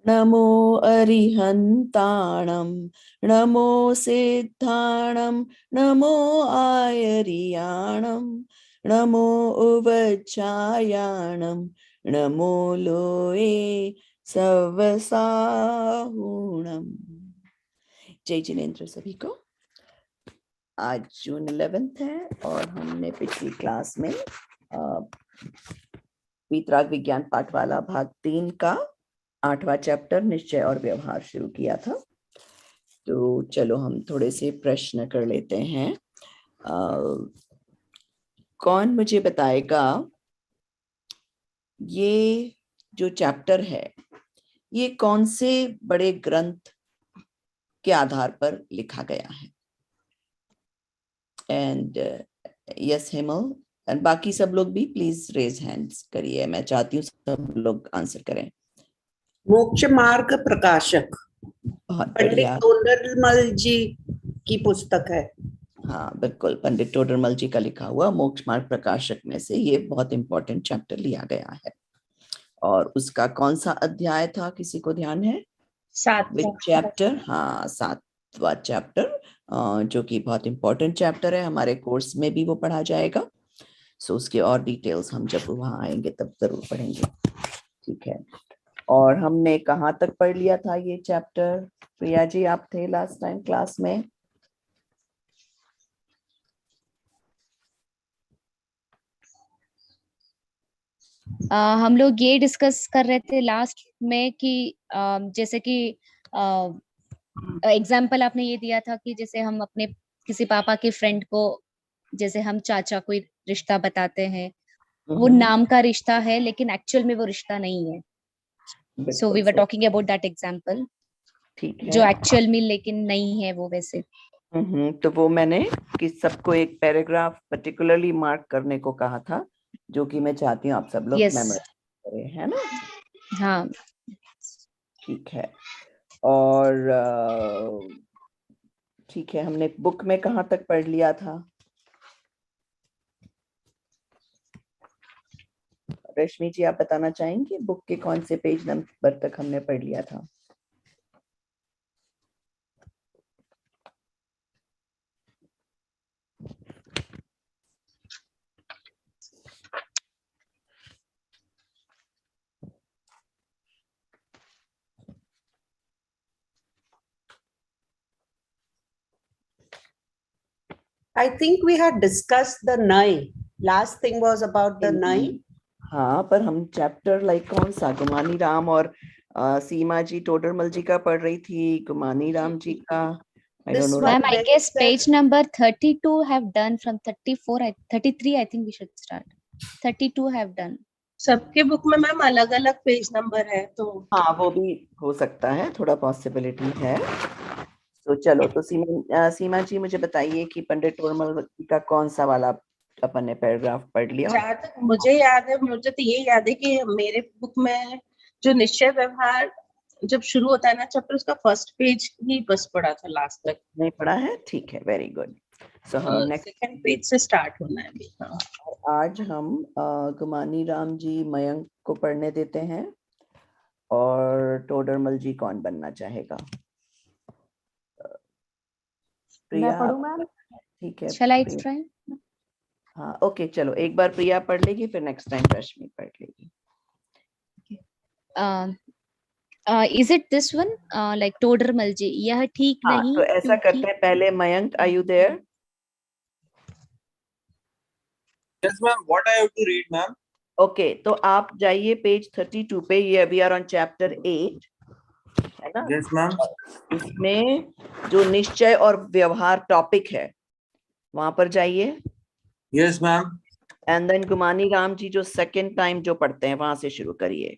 नमो अरिहन्ताणं नमो सिद्धाणं नमो आयर्याणं नमो उवचायाणं नमो लोए सवसाहुणम्। जय जिनेन्द्र सभी को। आज जून 11 है और हमने पिछली क्लास में वीतराग विज्ञान पाठ वाला भाग 3 का 8वां चैप्टर निश्चय और व्यवहार शुरू किया था। तो चलो हम थोड़े से प्रश्न कर लेते हैं। कौन मुझे बताएगा ये जो चैप्टर है ये कौन से बड़े ग्रंथ के आधार पर लिखा गया है? एंड यस हेमल एंड बाकी सब लोग भी प्लीज रेज हैंड्स करिए, मैं चाहती हूँ सब लोग आंसर करें। मोक्ष मार्ग प्रकाशक बहुत पंडित बढ़िया। तोंडरमल जी की पुस्तक है। हाँ बिल्कुल, पंडित टोडरमल जी का लिखा हुआ मोक्ष मार्ग प्रकाशक में से ये बहुत इंपॉर्टेंट चैप्टर लिया गया है। और उसका कौन सा अध्याय था, किसी को ध्यान है? 7वां चैप्टर? हाँ 7वां चैप्टर, जो कि बहुत इंपॉर्टेंट चैप्टर है, हमारे कोर्स में भी वो पढ़ा जाएगा। सो उसके और डिटेल्स हम जब वहां आएंगे तब जरूर पढ़ेंगे, ठीक है। और हमने कहाँ तक पढ़ लिया था ये चैप्टर? प्रिया जी आप थे लास्ट टाइम क्लास में? हम लोग ये डिस्कस कर रहे थे लास्ट में कि जैसे कि एग्जाम्पल आपने ये दिया था कि जैसे हम अपने किसी पापा के फ्रेंड को, जैसे हम चाचा कोई रिश्ता बताते हैं, वो नाम का रिश्ता है लेकिन एक्चुअल में वो रिश्ता नहीं है। So we were talking about that example, ठीक है, जो एक्चुअल में लेकिन नहीं है वो वैसे। तो वो मैंने कि सबको एक पैराग्राफ पर्टिकुलरली मार्क करने को कहा था, जो कि मैं चाहती हूँ आप सब लोग मेमोराइज करें, है ना? हाँ ठीक है। और ठीक है, हमने बुक में कहाँ तक पढ़ लिया था? रश्मि जी आप बताना चाहेंगे बुक के कौन से पेज नंबर तक हमने पढ़ लिया था? I think we had discussed the nai. Last thing was about the nai. हाँ, पर हम चैप्टर लाइक कौन सा, गुमानी राम और सीमा जी टोडरमल जी का पढ़ रही थी, गुमानी राम जी का I don't know. Ma'am, I guess page number 32 have done from 34, 33 I think we should start. 32 have done. सबके बुक में मैम अलग अलग पेज नंबर है, तो हाँ वो भी हो सकता है, थोड़ा पॉसिबिलिटी है। तो चलो, तो सीमा जी मुझे बताइए कि पंडित टोडरमल जी का कौन सा वाला अपन ने पैराग्राफ पढ़ लिया? जहाँ तक मुझे याद है, मुझे तो ये याद है कि मेरे बुक में जो निश्चय व्यवहार जब शुरू होता है ना चैप्टर, उसका फर्स्ट पेज ही बस पढ़ा था, लास्ट तक नहीं पढ़ा है? ठीक है, वेरी गुड। सो हम नेक्स्ट सेकंड पेज से स्टार्ट होना है अभी। हाँ, आज हम गुमानी राम जी मयंक को पढ़ने देते हैं, और टोडरमल जी कौन बनना चाहेगा? प्रिया मैं पढ़ूं मैम? ठीक है, Shall I try? हाँ ओके, चलो एक बार प्रिया पढ़ लेगी, फिर नेक्स्ट टाइम रश्मि पढ़ लेगी। Is it this one? Like Todarmal जी, यह ठीक हाँ, नहीं तो ऐसा करते हैं, पहले Mayank, are you there? Yes, ma'am. What I have to read, ma'am? Okay, तो आप जाइए पेज 32 पे, ये अभी आर ऑन चैप्टर 8 है ना? Yes, ma'am. उसमें जो निश्चय और व्यवहार टॉपिक है वहां पर जाइए। Yes, ma'am. एंड देन गुमानी राम जी जो सेकंड टाइम जो पढ़ते हैं वहां से शुरू करिए।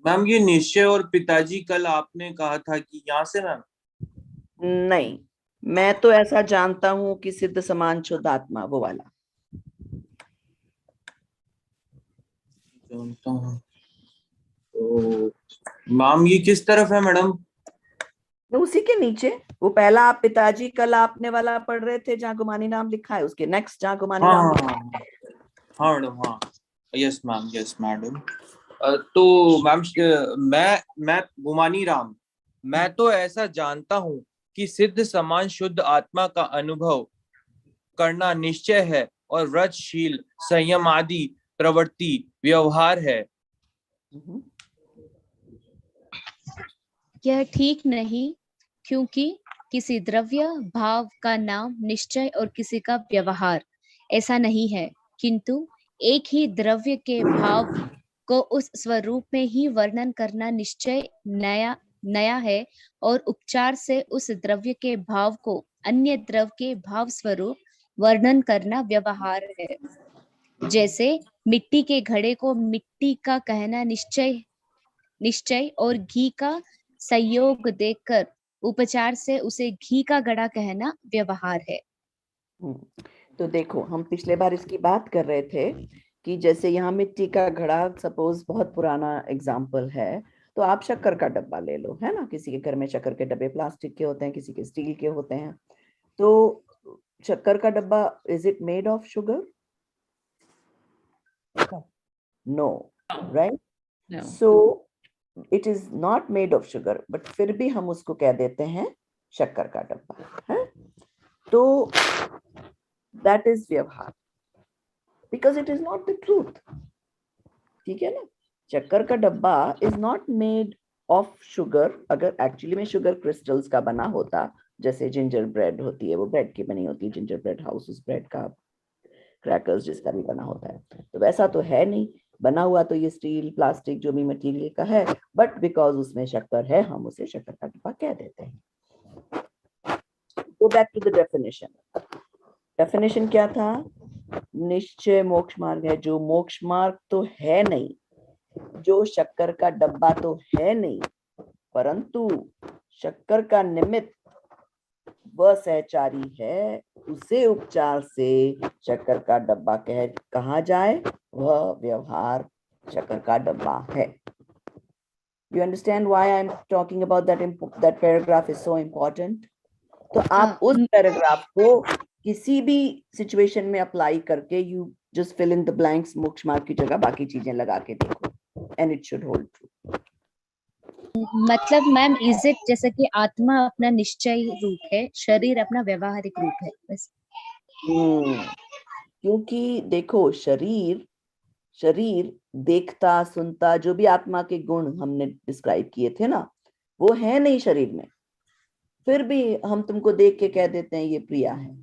मैम ये निश्चय और पिताजी कल आपने कहा था कि यहाँ से, मैम? नहीं, मैं तो ऐसा जानता हूं कि सिद्ध समान शुद्ध आत्मा, वो वाला। जानता हूँ। तो मैम ये किस तरफ है मैडम? तो उसी के नीचे, वो पहला आप पिताजी कल आपने वाला पढ़ रहे थे जहाँ गुमानी नाम लिखा है, उसके नेक्स्ट जहाँ गुमानी नाम लिखा है। हाँ मैडम, हाँ। Yes ma'am, yes madam. तो मैम मैं गुमानी राम, मैं तो ऐसा जानता हूँ कि सिद्ध समान शुद्ध आत्मा का अनुभव करना निश्चय है और व्रतशील संयम आदि प्रवृत्ति व्यवहार है। यह ठीक नहीं, क्योंकि किसी द्रव्य भाव का नाम निश्चय और किसी का व्यवहार ऐसा नहीं है, किंतु एक ही द्रव्य के भाव को उस स्वरूप में ही वर्णन करना निश्चय नया है और उपचार से उस द्रव्य के भाव को अन्य द्रव्य के भाव स्वरूप वर्णन करना व्यवहार है। जैसे मिट्टी के घड़े को मिट्टी का कहना निश्चय और घी का संयोग देखकर उपचार से उसे घी का घड़ा कहना व्यवहार है। तो देखो, हम पिछले बार इसकी बात कर रहे थे कि जैसे यहाँ मिट्टी का घड़ा सपोज बहुत पुराना एग्जाम्पल है, तो आप शक्कर का डब्बा ले लो, है ना। किसी के घर में शक्कर के डब्बे प्लास्टिक के होते हैं, किसी के स्टील के होते हैं। तो शक्कर का डब्बा, is it made of sugar? No, right? So it is not made of sugar, but फिर भी हम उसको कह देते हैं शक्कर का डब्बा, है। तो दैट इज व्यवहार, because it is not the truth. ठीक है ना। शक्कर का डब्बा is not made of sugar. अगर एक्चुअली में शुगर क्रिस्टल्स का बना होता, जैसे जिंजर ब्रेड होती है, वो ब्रेड की बनी होती है, जिंजर ब्रेड हाउस उस ब्रेड का, क्रैकर्स जिसका भी बना होता है, तो वैसा तो है नहीं। बना हुआ तो ये स्टील प्लास्टिक जो भी मटेरियल का है, बट बिकॉज उसमें शक्कर है, हम उसे शक्कर का डब्बा कह देते हैं। Go back to the definition. Definition क्या था? निश्चय मोक्ष मार्ग है। जो मोक्ष मार्ग तो है नहीं, जो शक्कर का डब्बा तो है नहीं, परंतु शक्कर का निमित्त वह सहचारी है, उसे उपचार से शक्कर का डब्बा कहा जाए, वह व्यवहार शक्कर का डब्बा है। You understand why I'm talking about that paragraph is so important? तो आप उस पैराग्राफ को किसी भी सिचुएशन में अप्लाई करके you just fill in the blanks, मोक्ष मार्ग की जगह बाकी चीजें लगा के देखो, and it should hold true. मतलब मैम, इज इट जैसे कि आत्मा अपना निश्चय रूप है, शरीर अपना व्यवहारिक रूप है बस? क्योंकि देखो, शरीर देखता सुनता, जो भी आत्मा के गुण हमने डिस्क्राइब किए थे ना, वो है नहीं शरीर में। फिर भी हम तुमको देख के कह देते हैं ये प्रिया है,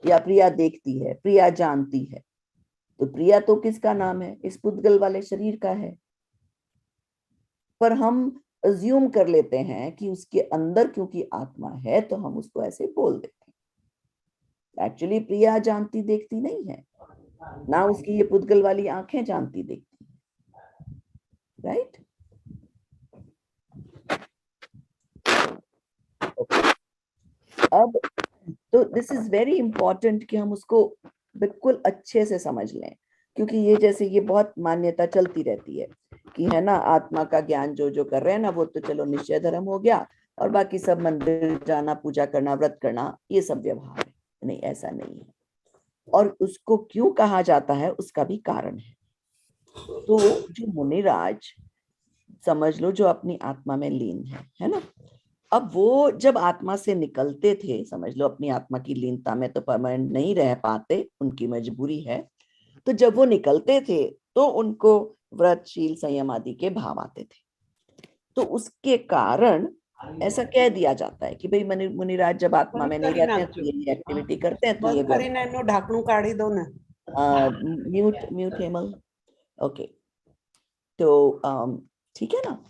या प्रिया देखती है, प्रिया जानती है। तो प्रिया तो किसका नाम है? इस पुद्गल वाले शरीर का है। पर हम अज्यूम कर लेते हैं कि उसके अंदर क्योंकि आत्मा है, तो हम उसको ऐसे बोल देते हैं। एक्चुअली प्रिया जानती देखती नहीं है ना, उसकी ये पुद्गल वाली आंखें जानती देखती हैं, राइट? अब तो दिस इज वेरी इंपॉर्टेंट कि हम उसको बिल्कुल अच्छे से समझ लें, क्योंकि ये जैसे ये बहुत मान्यता चलती रहती है कि है ना, आत्मा का ज्ञान जो कर रहे हैं ना, वो तो चलो निश्चय धर्म हो गया, और बाकी सब मंदिर जाना, पूजा करना, व्रत करना, ये सब व्यवहार है। नहीं, ऐसा नहीं है। और उसको क्यों कहा जाता है, उसका भी कारण है। तो जो मुनिराज, समझ लो, जो अपनी आत्मा में लीन है ना, अब वो जब आत्मा से निकलते थे, समझ लो अपनी आत्मा की लीनता में तो परमानेंट नहीं रह पाते, उनकी मजबूरी है। तो जब वो निकलते थे तो उनको व्रतशील संयम आदि के भाव आते थे। तो उसके कारण ऐसा कह दिया जाता है कि भाई मुनिराज जब आत्मा में नहीं रहते हैं तो ये एक्टिविटी करते हैं, तो ये ढाकणू काढ़ी दो ना। म्यूट हेमल। ओके, तो ठीक है ना।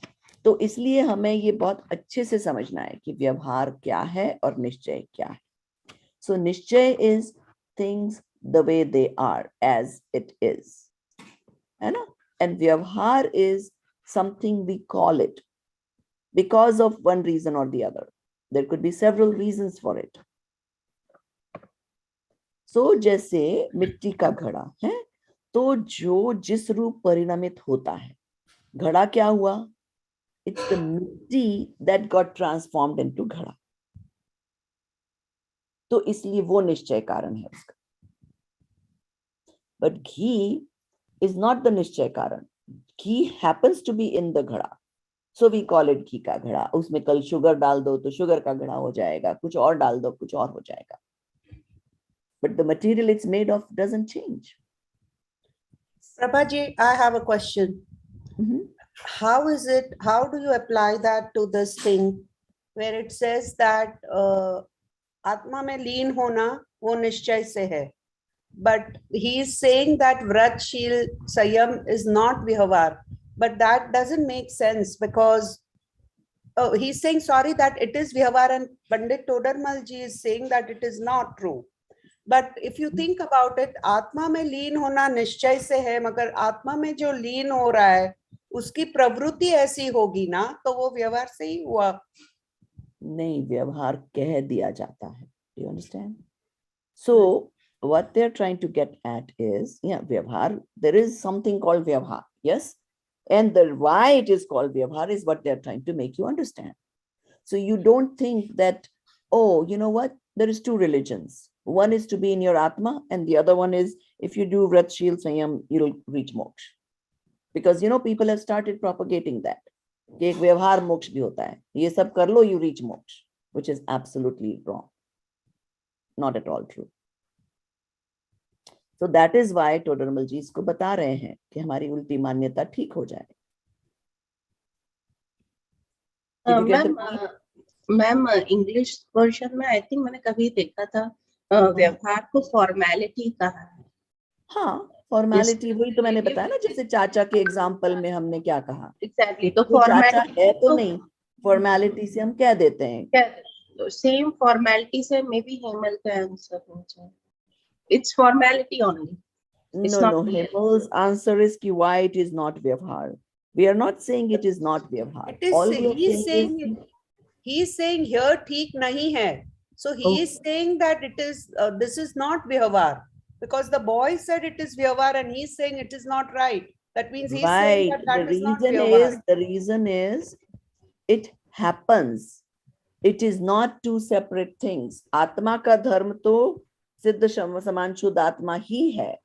तो इसलिए हमें ये बहुत अच्छे से समझना है कि व्यवहार क्या है और निश्चय क्या है। सो निश्चय is things the way they are, as it is, है ना। एंड व्यवहार is something we call it because of one reason or the other. There could be several reasons for it. So जैसे मिट्टी का घड़ा है, तो जो जिस रूप परिणमित होता है, घड़ा क्या हुआ? It's the मिट्टी that got transformed into घड़ा। तो इसलिए वो निश्चय कारण है उसका। But ghee is not the निश्चय कारण। घी happens to be in the घड़ा, so we call it घी का घड़ा. उसमें कल शुगर डाल दो तो शुगर का घड़ा हो जाएगा, कुछ और डाल दो कुछ और हो जाएगा. But the material it's made of doesn't change. Prabhaji, I have a question. How is it, how do you apply that to this thing where it says that आत्मा में लीन होना वो निश्चय से है, but he is saying that Vratshil Sayam is not Vyavhar, but that doesn't make sense because he's saying, sorry, that it is Vyavhar, and Pandit Todarmal ji is saying that it is not true. But if you think about it, आत्मा में लीन होना निश्चय से है, मगर आत्मा में जो लीन हो रहा है उसकी प्रवृत्ति ऐसी होगी ना, तो वो व्यवहार से ही हुआ. नहीं, व्यवहार कह दिया जाता है. Do you understand? So what they're trying to get at is, yeah, vyavhar, there is something called vyavhar, yes, and the why it is called vyavhar is what they're trying to make you understand. So you don't think that, oh, you know what, there is two religions. One is to be in your atma, and the other one is if you do Vrat Shil Sanyam, you'll reach moksha. Because people have started propagating that. कि एक व्यवहार मोक्ष भी होता है, ये सब कर लो, you reach moksha, which is absolutely wrong. Not at all true. So that is why Todarmal ji इसको बता रहे हैं कि हमारी उल्टी मान्यता ठीक हो जाए. मैम इंग्लिश वर्जन में आई थिंक मैंने कभी देखा था व्यवहार को फॉर्मेलिटी कहा है. हाँ, फॉर्मेलिटी वही तो मैंने बताया ना, जैसे चाचा के एग्जांपल में हमने क्या कहा. एग्जैक्टली, तो चाचा है तो नहीं, फॉर्मेलिटी से हम कह देते हैं. सेम फॉर्मेलिटी से मे बी हेमल का आंसर हो जाए. It's formality only. It's No, Hemal's answer is ki why it is not vyavhar. We are not saying it is not vyavhar. It is he's saying here ठीक नहीं है. So he is saying that it is this is not vyavhar, because the boy said it is vyavhar and he's saying it is not right. That means he's saying that that is not vyavhar. The reason is it happens. It is not two separate things. आत्मा का धर्म तो सिद्ध समान शुद्ध आत्मा ही है.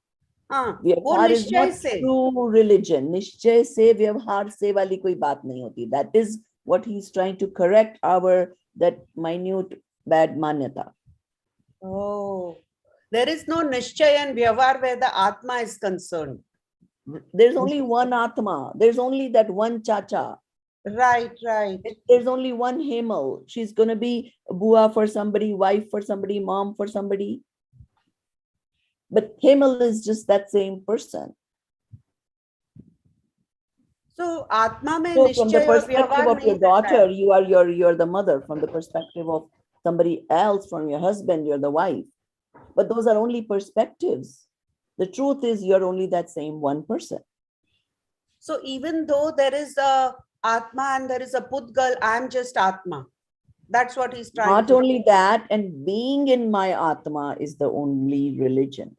व्यवहार is not true religion. निश्चय से व्यवहार से वाली कोई बात नहीं होती. That is what he is trying to correct our that minute bad manyata. Oh, there is no Nishchay and Vyavhar where the Atma is concerned. There's only one Atma. There's only that one Chacha. Right. There's only one Hemal. She's going to be Bua for somebody, wife for somebody, mom for somebody. But Hemal is just that same person. So Atma mein So from the Nishchay aur perspective Vyavhar of your nahi daughter, hai. you're the mother. From the perspective of somebody else, from your husband, you're the wife. But those are only perspectives. The truth is you're only that same one person. So even though there is a Atma and there is a Pudgal, I'm just Atma. That's what he's trying Not to only that, and being in my Atma is the only religion.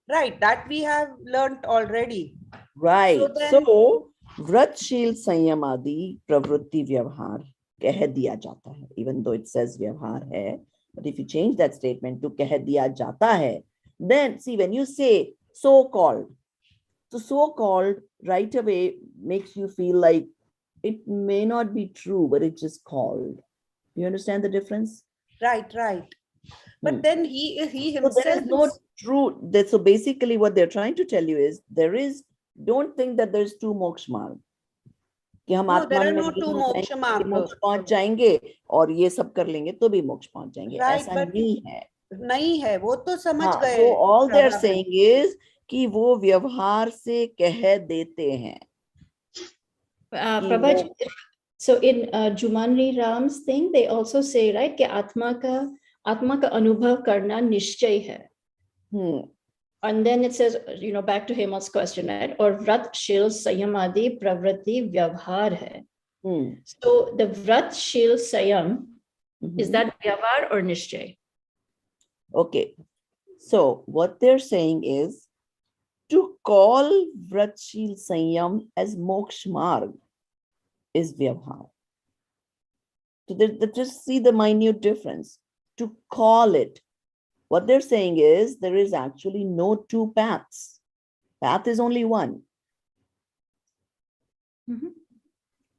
Right, that we have learnt already. Right. So Vratshil Sanyamadi Pravritti Vyavhar कह दिया जाता है, even though it says Vyavhar hai, but if you change that statement to कह दिया जाता है, then see when you say so-called, so so-called right away makes you feel like it may not be true, but it's just called. You understand the difference? Right. But then he himself. So there is no true. So basically, what they're trying to tell you is don't think that there's two moksha marg. कि हम आत्मा में मोक्ष पहुंच जाएंगे और ये सब कर लेंगे तो भी मोक्ष पहुंच जाएंगे. ऐसा नहीं है, वो तो समझ गए. So all they're saying is कि वो व्यवहार से कह देते हैं. Prabha, so in Jumanri Ram's thing, they also say, right, कि आत्मा का अनुभव करना निश्चय है. And then it says, back to Hemal's question, right? Or Vrat Shil Sayam Adi Pravritti Vyavhar hai. So the Vrat Shil Sayam, is that Vyavhar or Nishchay? Okay. So what they're saying is to call Vrat Shil Sayam as Moksha Marg is Vyavhar. So just see the minute difference. To call it. What they're saying is there is actually no two paths. Path is only one.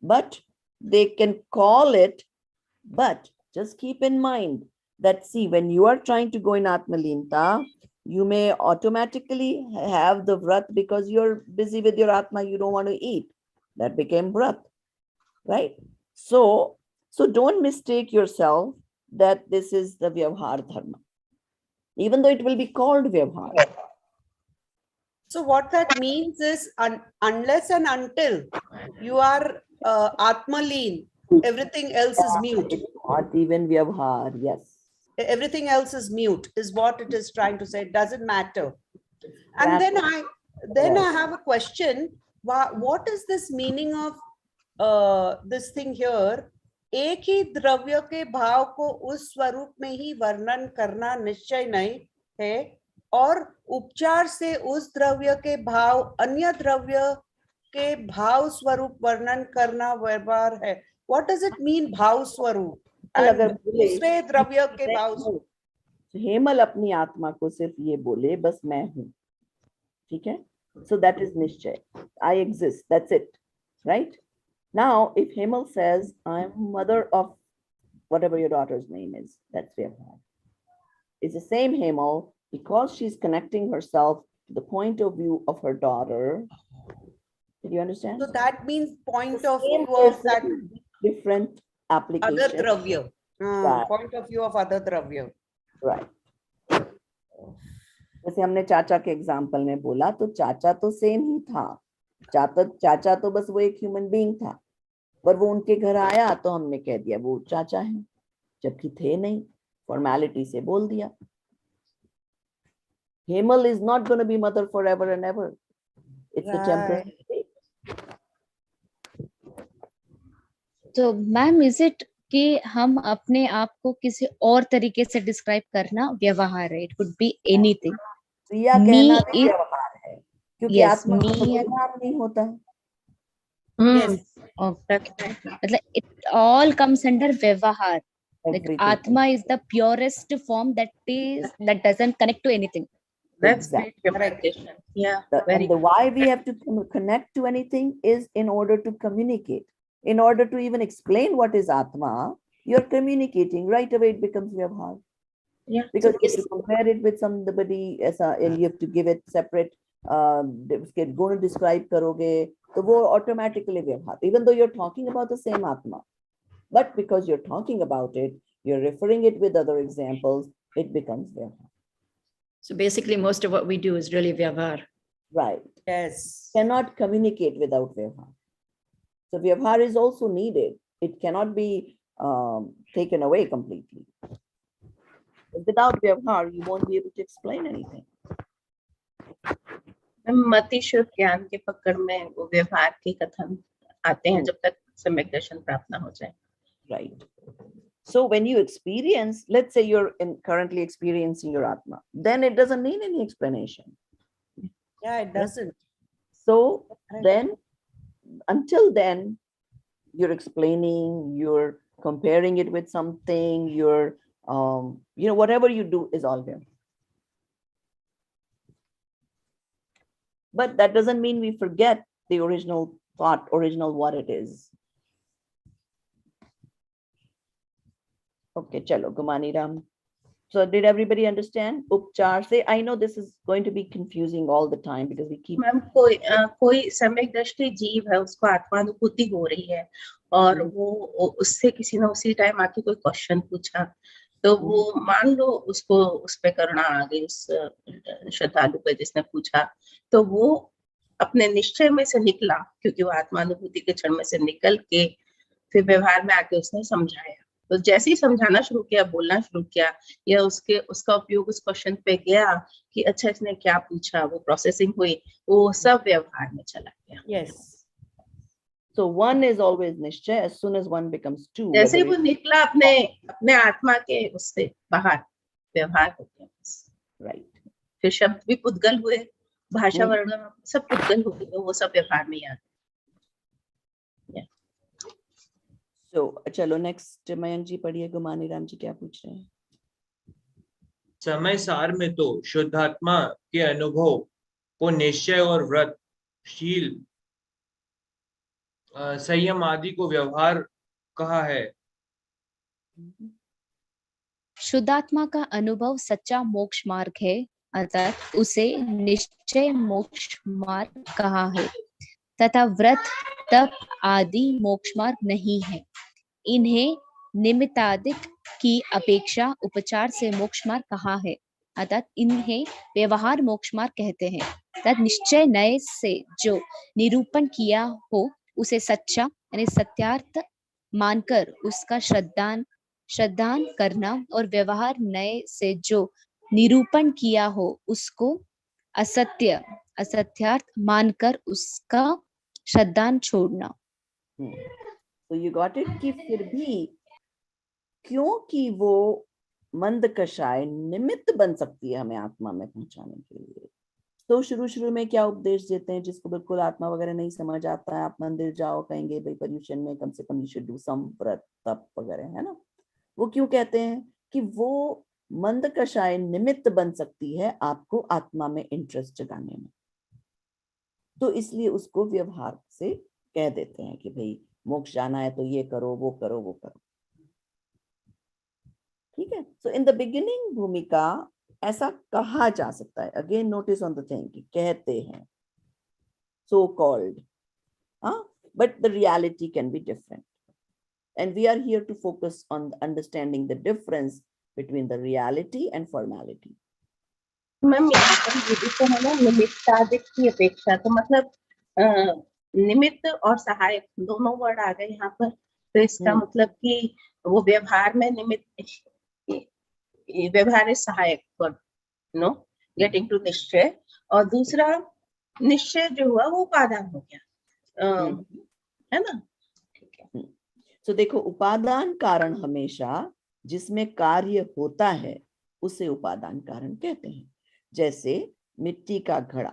But they can call it, but just keep in mind that, see, when you are trying to go in Atmalinta, you may automatically have the vrat because you're busy with your Atma, you don't want to eat. That became vrat, right? So don't mistake yourself that this is the Vyavhar Dharma, even though it will be called Vyavhar. So what that means is, unless and until you are Atma-leen, everything else is mute. Not even Vyavhar, yes. Everything else is mute, is what it is trying to say. It doesn't matter. And then I have a question. What is this meaning of this thing here? एक ही द्रव्य के भाव को उस स्वरूप में ही वर्णन करना निश्चय नहीं है, और उपचार से उस द्रव्य के भाव अन्य द्रव्य के भाव स्वरूप वर्णन करना व्यवहार है. What does it mean, भाव स्वरूप? अगर दूसरे द्रव्य के भाव स्वरूप. हेमल अपनी आत्मा को सिर्फ ये बोले, बस मैं हूं, ठीक है? So that is निश्चय. I exist. That's it, right? Now, if Hemal says, I'm mother of whatever your daughter's name is, that's Vyavhar. It's the same Hemal, because she's connecting herself to the point of view of her daughter. Did you understand? So that means point The of same view of that person, different application. other dravya. Right. Point of view of other dravya. Right. जैसे हमने चाचा के example में बोला, तो चाचा तो same ही था. चाचा तो बस वो एक ह्यूमन बीइंग था, पर वो उनके घर आया तो हमने कह दिया वो चाचा है, जबकि थे नहीं, फॉर्मेलिटी से बोल दिया. Hemal is not going to be mother forever and ever. It's a temporary state. तो मैम, इज इट कि हम अपने आप को किसी और तरीके से डिस्क्राइब करना व्यवहार है? It could be anything. क्रिया कहना भी व्यवहार है, क्योंकि आत्मा का कोई नाम नहीं होता है. मतलब इट ऑल कम्स अंडर व्यवहार. Like Atma is the purest form that doesn't connect to anything. That's great communication. Yeah. And the why we have to connect to anything is in order to communicate. In order to even explain what is Atma, you're communicating. Right away it becomes Vyavhar. Yeah. Because if you compare it with somebody, and you have to give it separate, going to describe karoge, so wo automatically Vyavhar. Even though you're talking about the same Atma. But because you're talking about it, you're referring it with other examples, it becomes Vyavhar. So basically, most of what we do is really Vyavhar. Right. Yes. Cannot communicate without Vyavhar. So Vyavhar is also needed. It cannot be taken away completely. Without Vyavhar, you won't be able to explain anything. मति शुद्ध ज्ञान के पकड़ में वो व्यवहार के कथन आते हैं जब तक सम्यक दर्शन प्राप्त ना हो जाए. Right. So when you experience, let's say you're currently experiencing your Atma, then it doesn't need any explanation. Yeah, it doesn't. So then, until then, you're explaining, you're comparing it with something, you're, whatever you do is all there. But that doesn't mean we forget the original thought, original what it is. Okay, chalo, Gumani Ram. So did everybody understand? Upchar se, I know this is going to be confusing all the time because we keep. Ma'am कोई सम्यक दृष्टि जीव है, उसको आत्मानुभूति हो रही है और वो उससे किसी ने उसी टाइम आके कोई क्वेश्चन पूछा, तो वो मान लो उसको उस पे करुणा आ गई उस श्रद्धालु पे जिसने पूछा, तो वो अपने निश्चय में से निकला, क्योंकि वो आत्मानुभूति के क्षण में से निकल के फिर व्यवहार में आके उसने समझाया. तो जैसे ही समझाना शुरू किया, बोलना शुरू किया, या उसका उपयोग उस क्वेश्चन पे गया कि अच्छा इसने क्या पूछा, वो प्रोसेसिंग हुई, वो सब व्यवहार में चला गया. Yes. So one is always निश्चय. As soon as one becomes two. जैसे वो निकला अपने आत्मा के उससे बाहर, व्यवहार हो गया. Right. फिर शब्द भी पुद्गल हुए, भाषा वर्ण सब पुद्गल हो गए, वो सब व्यवहार में आ. So चलो नेक्स्ट मयंक जी पढ़िए. गुमानी राम जी क्या पूछ रहे हैं? समय सार में तो शुद्धात्मा के अनुभव को निश्चय और व्रत शील संयम आदि को व्यवहार कहा है। शुद्धात्मा का अनुभव सच्चा मोक्ष मार्ग है, अतः उसे निश्चय मोक्ष मार्ग कहा है, तथा व्रत तप आदि मोक्ष मार्ग नहीं है। इन्हें निमित्तादिक की अपेक्षा उपचार से मोक्ष मार्ग कहा है, अतः इन्हें व्यवहार मोक्ष मार्ग कहते हैं। तथा निश्चय नए से जो निरूपण किया हो उसे सच्चा यानी सत्यार्थ मानकर उसका श्रद्धान करना, और व्यवहार नए से जो निरूपण किया हो उसको असत्यार्थ मानकर उसका श्रद्धान छोड़ना। तो यू गॉट इट कि फिर भी क्योंकि वो मंद कषाय निमित्त बन सकती है हमें आत्मा में पहुंचाने के लिए, तो शुरू में क्या उपदेश देते हैं, जिसको बिल्कुल आत्मा वगैरह नहीं समझ आता है, आप मंदिर जाओ, कहेंगे भाई पर्यूषण में कम से कम यू शुड डू सम व्रत तप वगैरह, है ना। वो क्यों कहते हैं कि वो मंद कषाय निमित्त बन सकती है आपको आत्मा में इंटरेस्ट जगाने में, तो इसलिए उसको व्यवहार से कह देते हैं कि भाई मोक्ष जाना है तो ये करो वो करो वो करो, ठीक है। सो इन द बिगिनिंग भूमिका ऐसा कहा जा सकता है, again notice on the thing कि कहते हैं so called, but the reality can be different, and we are here to focus on understanding the difference between the reality and formality. Ma'am यहाँ पर ये भी तो है ना, निमित्तादिक की अपेक्षा, तो मतलब निमित्त और सहायक दोनों वर्ड आ गए यहाँ पर, तो इसका मतलब कि वो व्यवहार में निमित्त, व्यवहार is सहायक for getting to निश्चय, और दूसरा निश्चय जो हुआ वो उपादान हो गया, है ना। तो देखो उपादान कारण हमेशा जिसमें कार्य होता है उसे उपादान कारण कहते हैं। जैसे मिट्टी का घड़ा,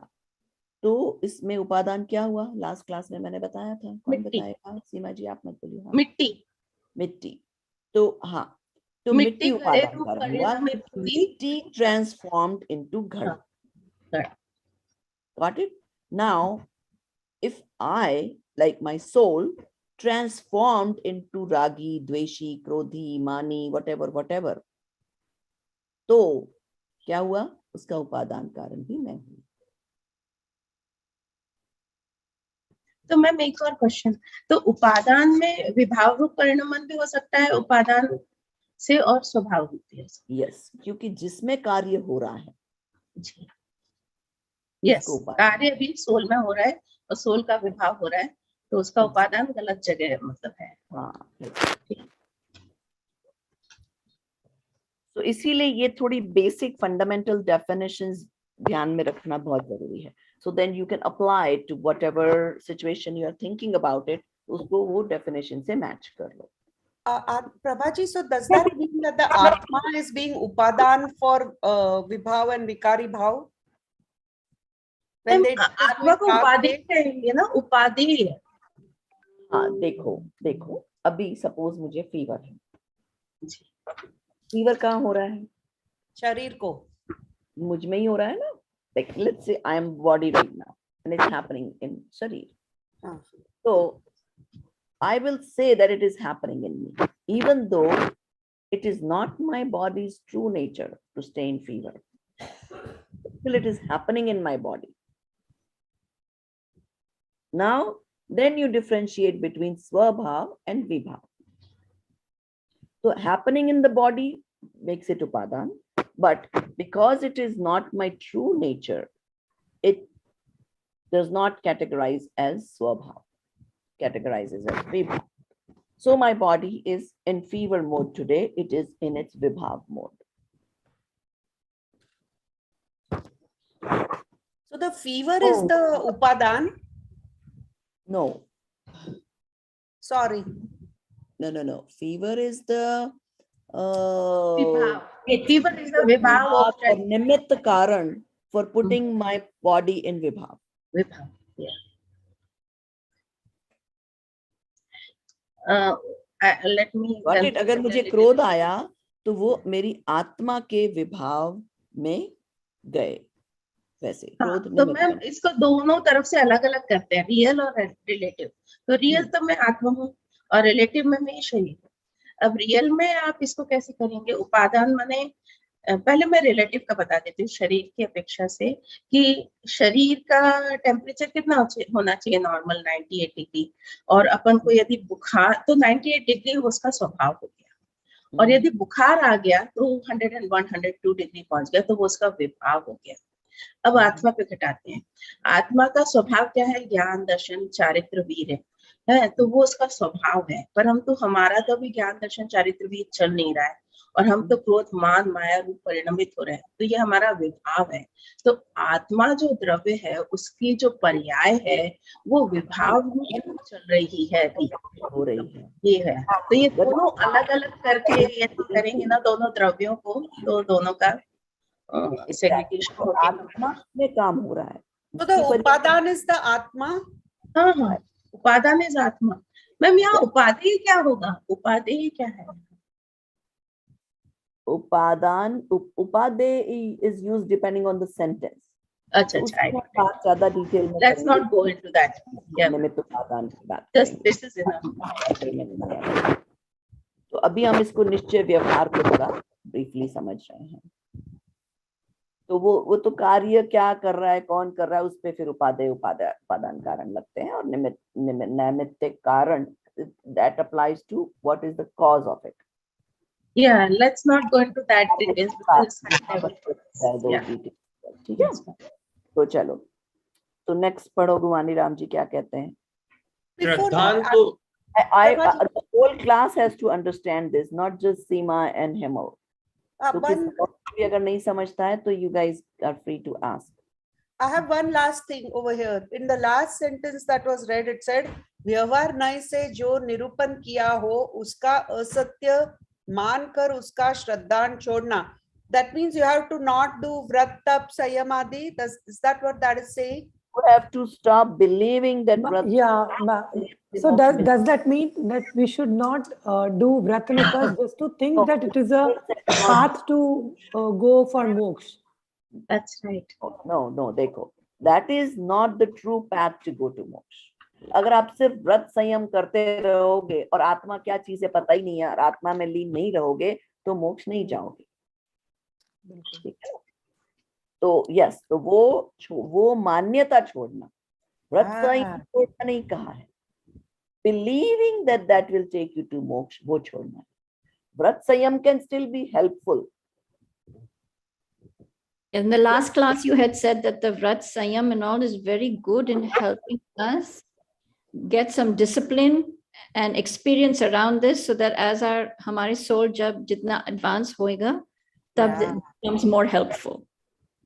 तो इसमें उपादान क्या हुआ, लास्ट क्लास में मैंने बताया था, कौन बताएगा, सीमा जी आप मत बोलिए। हाँ, मिट्टी, तो हाँ, तो मिट्टी उपादान कारण हुआ, मिट्टी ट्रांसफॉर्म्ड इनटू घड़ा। Got it? Now, if I, like my soul, transformed into ragi, dveshi, krodhi, mani, whatever, तो क्या हुआ, उसका उपादान कारण भी मैं हूँ। तो मैम एक और क्वेश्चन, तो उपादान में विभाव रूप परिणमन भी हो सकता है उपादान से, और स्वभाव रूप है। यस, क्योंकि जिसमें कार्य हो रहा है, यस, कार्य भी सोल में हो रहा है और सोल का विभाव हो रहा है, तो उसका उपादान गलत जगह मतलब है। हाँ, तो इसीलिए ये थोड़ी बेसिक फंडामेंटल डेफिनेशंस ध्यान में रखना बहुत जरूरी है। So then you can apply to whatever situation you are thinking about it, उसको वो definition से match कर लो। Prabha ji, so does that mean that the Atma is being upadan for vibhav and vikari bhav? When they आत्मा को उपाधि कहेंगे ना, उपाधि है। हाँ, देखो अभी सपोज मुझे फीवर है, फीवर कहाँ हो रहा है, शरीर को, मुझ में ही हो रहा है ना। Like let's say I am body right now and it's happening in sharir. So I will say that it is happening in me, even though it is not my body's true nature to stay in fever. Still it is happening in my body. Now, then you differentiate between swabhav and vibhav. So happening in the body makes it upadan, but because it is not my true nature, it does not categorize as swabhav, categorizes as vibhav. So my body is in fever mode today, it is in its vibhav mode. So the fever is the upadan? No. Sorry. No. Fever is the fever is the vibhav of nimitt karan for putting my body in vibhav. Vibhav, yeah. Let me. Got it? अगर मुझे क्रोध आया तो वो मेरी आत्मा के विभाव में गए, वैसे हाँ, क्रोध तो निमित्त मैम इसको दोनों तरफ से अलग अलग करते हैं, रियल और रिलेटिव। तो रियल तो मैं आत्मा हूँ और रिलेटिव में मैं शरीर हूँ। अब रियल में आप इसको कैसे करेंगे? उपादान माने पहले मैं रिलेटिव का बता देती हूँ शरीर की अपेक्षा से, कि शरीर का टेम्परेचर कितना होना चाहिए नॉर्मल 98 डिग्री, और अपन को यदि बुखार, तो 98 डिग्री उसका स्वभाव हो गया, और यदि बुखार आ गया तो 101 102 डिग्री पहुंच गया, तो वो उसका विभाव हो गया। अब आत्मा पे घटाते हैं। आत्मा का स्वभाव क्या है? ज्ञान, दर्शन, चारित्र, वीर है, तो वो उसका स्वभाव है। परंतु हमारा तो अभी ज्ञान, दर्शन, चारित्र, वीर चल नहीं रहा है, और हम तो क्रोध, मान, माया रूप परिणमित हो रहे हैं, तो ये हमारा विभाव है। तो आत्मा जो द्रव्य है उसकी जो पर्याय है वो विभाव रूप चल रही है अभी, हो रही है। ये है। तो ये दोनों अलग अलग करके यदि करेंगे ना दोनों द्रव्यों को, तो दोनों का सेग्रीगेशन तो होके आत्मा में काम हो रहा है। So the upadan is the atma. हाँ हाँ, उपादान इज आत्मा। मैम यहाँ उपादेय क्या होगा? उपादेय क्या है? उपादान, उपादेय is used depending on the sentence. अच्छा तो अच्छा, उसमें बात ज्यादा डिटेल में let's not go into that. निमित्त उपादान की बात जस्ट करेंगे। This is enough. तो अभी हम इसको निश्चय व्यवहार को थोड़ा ब्रीफली समझ रहे हैं। तो वो तो कार्य क्या कर रहा है, कौन कर रहा है, उस पे फिर उपादान कारण लगते हैं, और नैमित्तिक कारण that applies to what is the cause of it. Yeah, let's not go into that details because yeah. ठीक है, तो चलो, तो नेक्स्ट पढ़ो गुवानी राम जी क्या कहते हैं। Before श्रद्धान that, तो the whole class has to understand this, not just Seema and Hemal. तो किसी और भी अगर नहीं समझता है तो you guys are free to ask. I have one last thing over here. In the last sentence that was read, it said, व्यवहार नय से जो निरूपण किया हो उसका असत्य मानकर उसका श्रद्धान छोड़ना. That means you have to not do vrat, tap, sayam adi. Is that what that is saying? You have to stop believing that vrat. So does that mean that we should not do Vratanipas just to think that it is a path to go for moksha? That's right. No, देखो, that is not the true path to go to moksha. अगर आप सिर्फ व्रत संयम करते रहोगे और आत्मा क्या चीज है पता ही नहीं है और आत्मा में लीन नहीं रहोगे तो मोक्ष नहीं जाओगे। ठीक है, तो यस, तो वो मान्यता छोड़ना, व्रत संयम छोड़ना नहीं कहा है, believing that will take you to मोक्ष वो छोड़ना है। व्रत संयम can still be helpful. In the last class, you had said that the Vrat Sanyam and all is very good in helping us get some discipline and experience around this, so that as हमारे soul जब जितना advance होएगा, तब it becomes more helpful,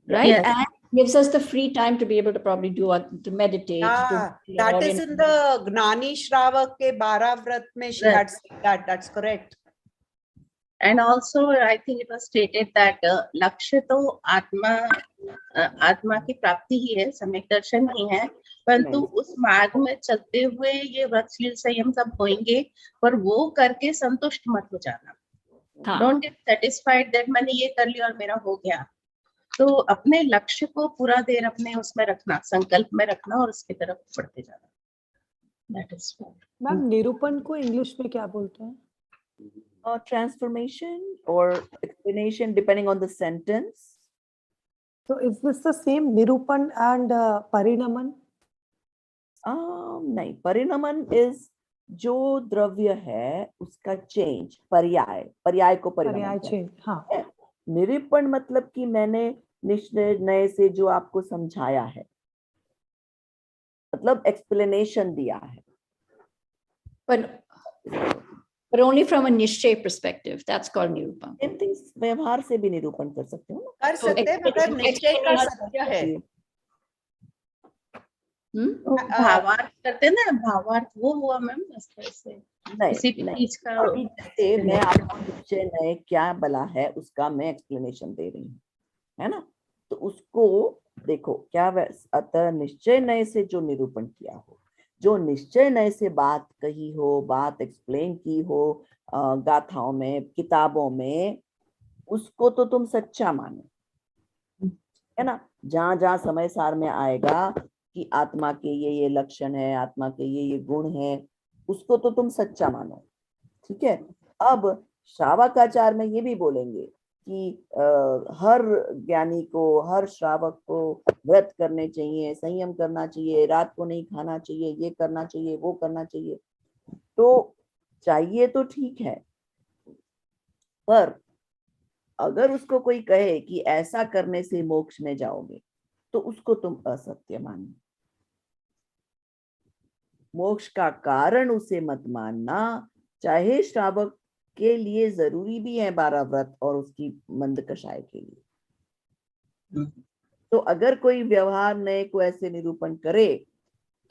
right? Yes. And gives us the free time to be able to probably to meditate. That is in the Gnani Shravak ke 12 vrat mein she had said that. That's correct. And also, I think it was stated that लक्ष्य तो आत्मा की प्राप्ति ही है, सम्यक दर्शन नहीं है, परंतु उस मार्ग में चलते हुए ये व्रतशील संयम सब होंगे, पर वो करके संतुष्ट मत हो जाना। Don't get satisfied that मैंने ये कर लिया और मेरा हो गया। तो अपने लक्ष्य को पूरा देर अपने उसमें रखना, संकल्प में रखना और उसकी तरफ बढ़ते जाना। That is all. मैम निरूपण को इंग्लिश में क्या बोलते हैं? Transformation or explanation depending on the sentence. So is this the same nirupan and parinaman? नहीं, परिणमन is जो द्रव्य है उसका चेंज, पर्याय को परिणमन चेंज। हाँ, निरूपण मतलब कि मैंने निश्चय नए से जो आपको समझाया है, मतलब एक्सप्लेनेशन दिया है। But only from a Nishchay perspective, that's called nirupan. Same things व्यवहार से भी निरूपण कर सकते हो ना? कर सकते हैं, मगर निश्चय का सत्य है। भावार्थ करते ना, भावार्थ वो हुआ मैम इस तरह से। नहीं, मैं आपको निश्चय नए क्या बला है उसका मैं एक्सप्लेनेशन दे रही हूँ, है ना? तो उसको देखो क्या, अतः निश्चय नए से जो निरूपण किया हो, जो निश्चय नए से बात कही हो, बात एक्सप्लेन की हो गाथाओं में, किताबों में, उसको तो तुम सच्चा मानो। है ना। जहां जहां समय सार में आएगा कि आत्मा के ये लक्षण है, आत्मा के ये गुण है, उसको तो तुम सच्चा मानो, ठीक है। अब श्रावकाचार में ये भी बोलेंगे कि हर ज्ञानी को, हर श्रावक को व्रत करने चाहिए, संयम करना चाहिए, रात को नहीं खाना चाहिए, ये करना चाहिए, वो करना चाहिए। तो चाहिए तो ठीक है, पर अगर उसको कोई कहे कि ऐसा करने से मोक्ष में जाओगे, तो उसको तुम असत्य मानो। मोक्ष का कारण उसे मत मानना, चाहे श्रावक के लिए जरूरी भी है 12 व्रत और उसकी मंद कषाय के लिए। तो अगर कोई व्यवहार नए को ऐसे निरूपण करे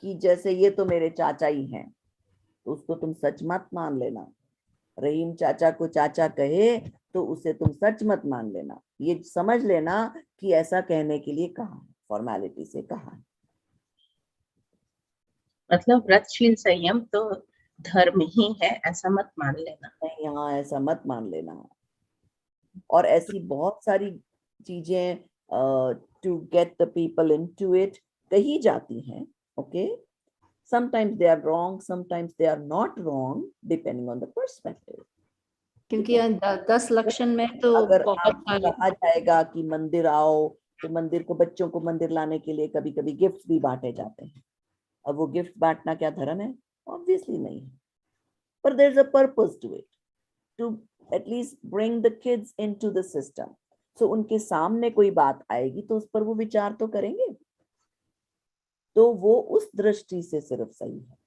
कि जैसे ये तो मेरे चाचा ही हैं, तो उसको तुम सच मत मान लेना। रहीम चाचा को चाचा कहे तो उसे तुम सच मत मान लेना। ये समझ लेना कि ऐसा कहने के लिए कहा है, फॉर्मेलिटी से कहा है। मतलब व्रतशील संयम तो धर्म ही है, ऐसा मत मान लेना। नहीं, हाँ, ऐसा मत मान लेना। और ऐसी बहुत सारी चीजें to get the people into it कही जाती हैं, okay. sometimes they are wrong, sometimes they are not wrong, depending on the perspective. क्योंकि 10 लक्षण में तो अगर बहुत आपको सारे कहा जाएगा कि मंदिर आओ, तो मंदिर को, बच्चों को मंदिर लाने के लिए कभी कभी गिफ्ट भी बांटे जाते हैं। अब वो गिफ्ट बांटना क्या धर्म है? ऑब्वियसली नहीं है, पर there is a purpose to it, to at least bring the kids into the system. So उनके सामने कोई बात आएगी तो उस पर वो विचार तो करेंगे, तो वो उस दृष्टि से सिर्फ सही है,